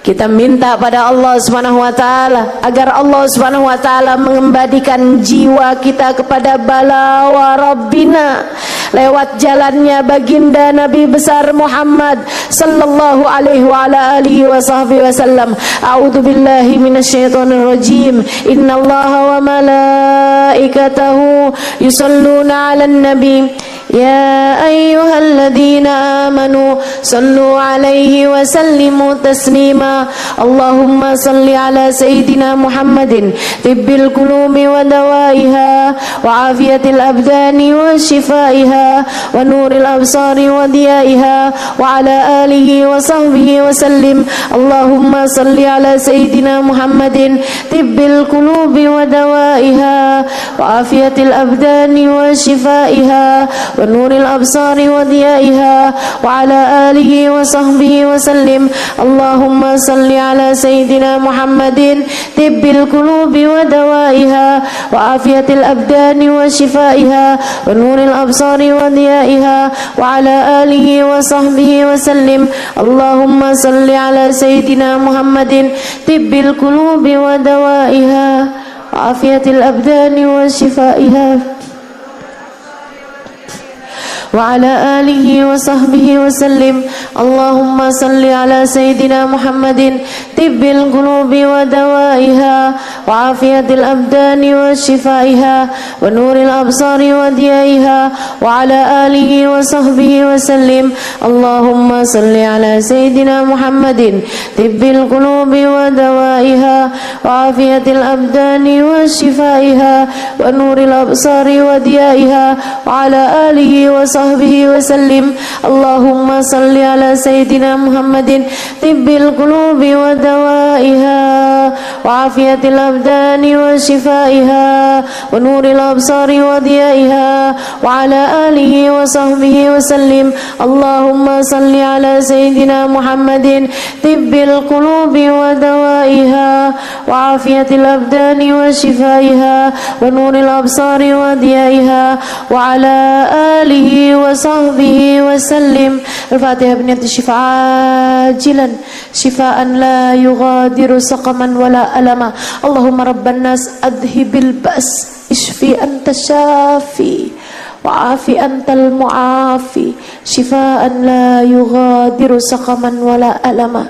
Kita minta pada Allah Subhanahu wa taala agar Allah Subhanahu wa taala mengembalikan jiwa kita kepada bala wa rabbina lewat jalannya baginda Nabi besar Muhammad sallallahu alaihi wa ala alihi wa sahbihi wasallam. A'udzu billahi minasyaitonir rajim. Innallaha wa malaikatahu yusholluna 'alan nabi. Ya ayyuhalladzina amanu sallu alaihi wa sallimu taslima. Allahumma salli ala sayyidina Muhammadin tibbil qulubi wa dawaiha wa afiyatil abdani wa shifaiha wa nuril absari wa diyaiha wa ala alihi wa sahbihi wa sallim. Allahumma salli ala sayyidina Muhammadin tibbil qulubi wa dawaiha wa afiyatil abdani wa shifaiha wa nuril absari wa diyaiha wa ala alihi wa sahbihi wa sallim. Allahumma salli ala sayyidina Muhammadin tibbil qulubi wa dawaiha wa afiyatil abdani wa shifaiha wa nuril absari wa diyaiha wa ala alihi wa sahbihi wa sallim. Allahumma salli ala sayyidina Muhammadin tibbil qulubi wa dawaiha wa afiyatil abdani wa shifaiha وعلى آله وصحبه وسلم. اللهم صل على سيدنا محمد طب القلوب ودوائها وعافية الأبدان وشفائها ونور الأبصار وديائها وعلى آله وصحبه وسلم. اللهم صل على سيدنا محمد طب القلوب ودوائها وعافية الأبدان وشفائها ونور الأبصار وديائها وعلى آله وصحبه وسلم. اللهم salli ala sayyidina Muhammadin tibbil qulubi wa dawaiha wa afiyatil abdani wa shifaiha wa nuril absari wa diyaiha wa ala alihi wa sahbihi wa sallim. Allahumma salli ala sayyidina Muhammadin tibbil qulubi wa dawaiha wa afiyatil abdani wa shifaiha wa nuril absari wa diyaiha wa ala alihi wa sahbihi wa sallim. Al-Fatihah biniyati syifaa ajilan syifaan la yughadiru saqaman wala alama. Allahumma rabban nas adhibil ba's ishfi anta syafi wa'afi antal mu'afi syifaan la yughadiru saqaman wala alama.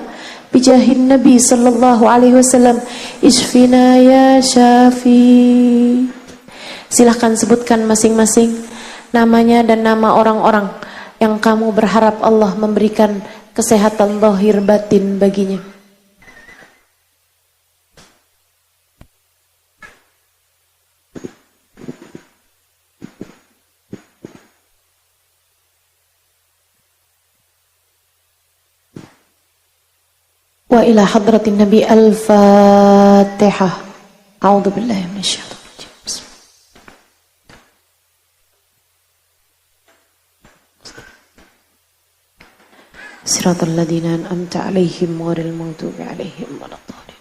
Bijahin Nabi sallallahu alaihi wasallam ishfina ya syafi. Silahkan sebutkan masing-masing namanya dan nama orang-orang yang kamu berharap Allah memberikan kesehatan zahir batin baginya. Wa ila hadratin Nabi al-Fatihah. A'udzu billahi minasyaitonir rajim. Siratal ladzina an'amta 'alaihim ghairil maghdubi 'alaihim waladdallin.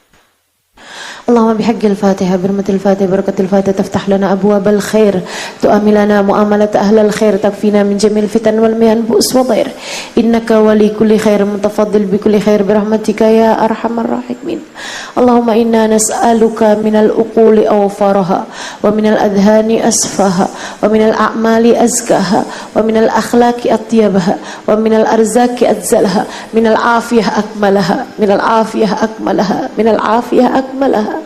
اللهم بحق الفاتحة برمة الفاتحة بركة الفاتحة تفتح لنا أبواب الخير تؤمن لنا مؤاملة أهل الخير تكفينا من جميع الفتن والمهن بؤس وضير إنك ولي كل خير متفضل بكل خير برحمتك يا أرحم الراحمين. اللهم إنا نسألك من العقول أوفارها ومن الأذهان أسفاها ومن الأعمال أزكاها ومن الأخلاق أطيبها ومن الأرزاق أجزلها من العافية أكملها من العافية أكملها من العافية أكملها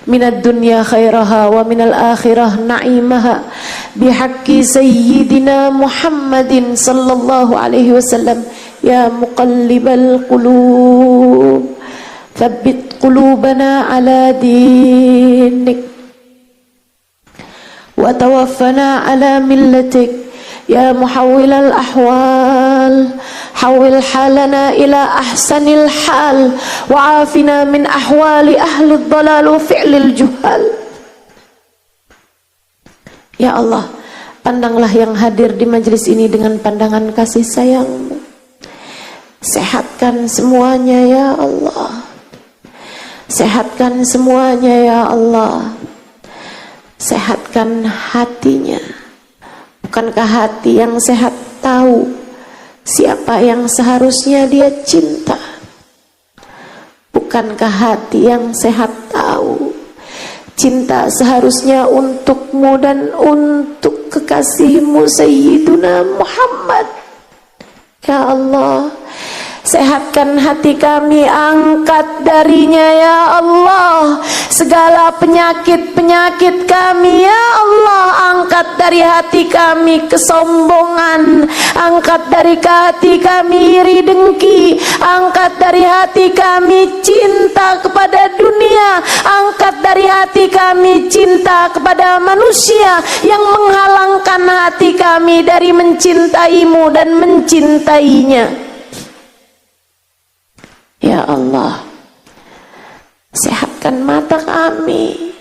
من الدنيا خيرها ومن الآخرة نعيمها بحق سيدنا محمد صلى الله عليه وسلم. يا مقلب القلوب ثبت قلوبنا على دينك وتوفنا على ملتك. يا محول الأحوال حول حالنا إلى أحسن الحال وعافنا من أحوال أهل الضلال وفعل الجهال. Ya Allah, pandanglah yang hadir di majelis ini dengan pandangan kasih sayang-Mu. Sehatkan semuanya ya Allah. Sehatkan semuanya ya Allah. Sehatkan hatinya. Bukankah hati yang sehat tahu siapa yang seharusnya dia cinta? Bukankah hati yang sehat tahu cinta seharusnya untukmu dan untuk kekasihmu Sayyiduna Muhammad? Ya Allah, sehatkan hati kami, angkat darinya ya Allah segala penyakit-penyakit kami ya Allah. Angkat dari hati kami kesombongan, angkat dari hati kami iri dengki, angkat dari hati kami cinta kepada dunia, angkat dari hati kami cinta kepada manusia yang menghalangkan hati kami dari mencintaimu dan mencintainya. Ya Allah, sehatkan mata kami,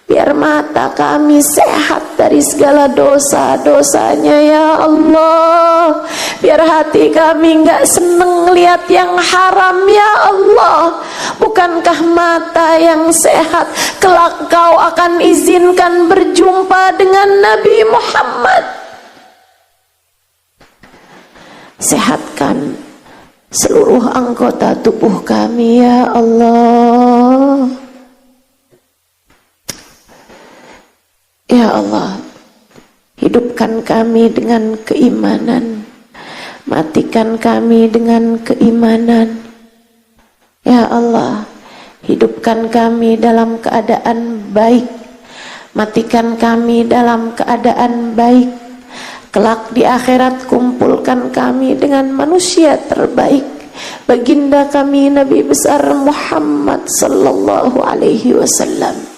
biar mata kami sehat dari segala dosa-dosanya ya Allah. Biar hati kami enggak seneng lihat yang haram ya Allah. Bukankah mata yang sehat kelak Kau akan izinkan berjumpa dengan Nabi Muhammad? Sehatkan seluruh anggota tubuh kami ya Allah. Ya Allah, hidupkan kami dengan keimanan, matikan kami dengan keimanan. Ya Allah, hidupkan kami dalam keadaan baik, matikan kami dalam keadaan baik. Kelak di akhirat kumpulkan kami dengan manusia terbaik, baginda kami Nabi besar Muhammad sallallahu alaihi wasallam.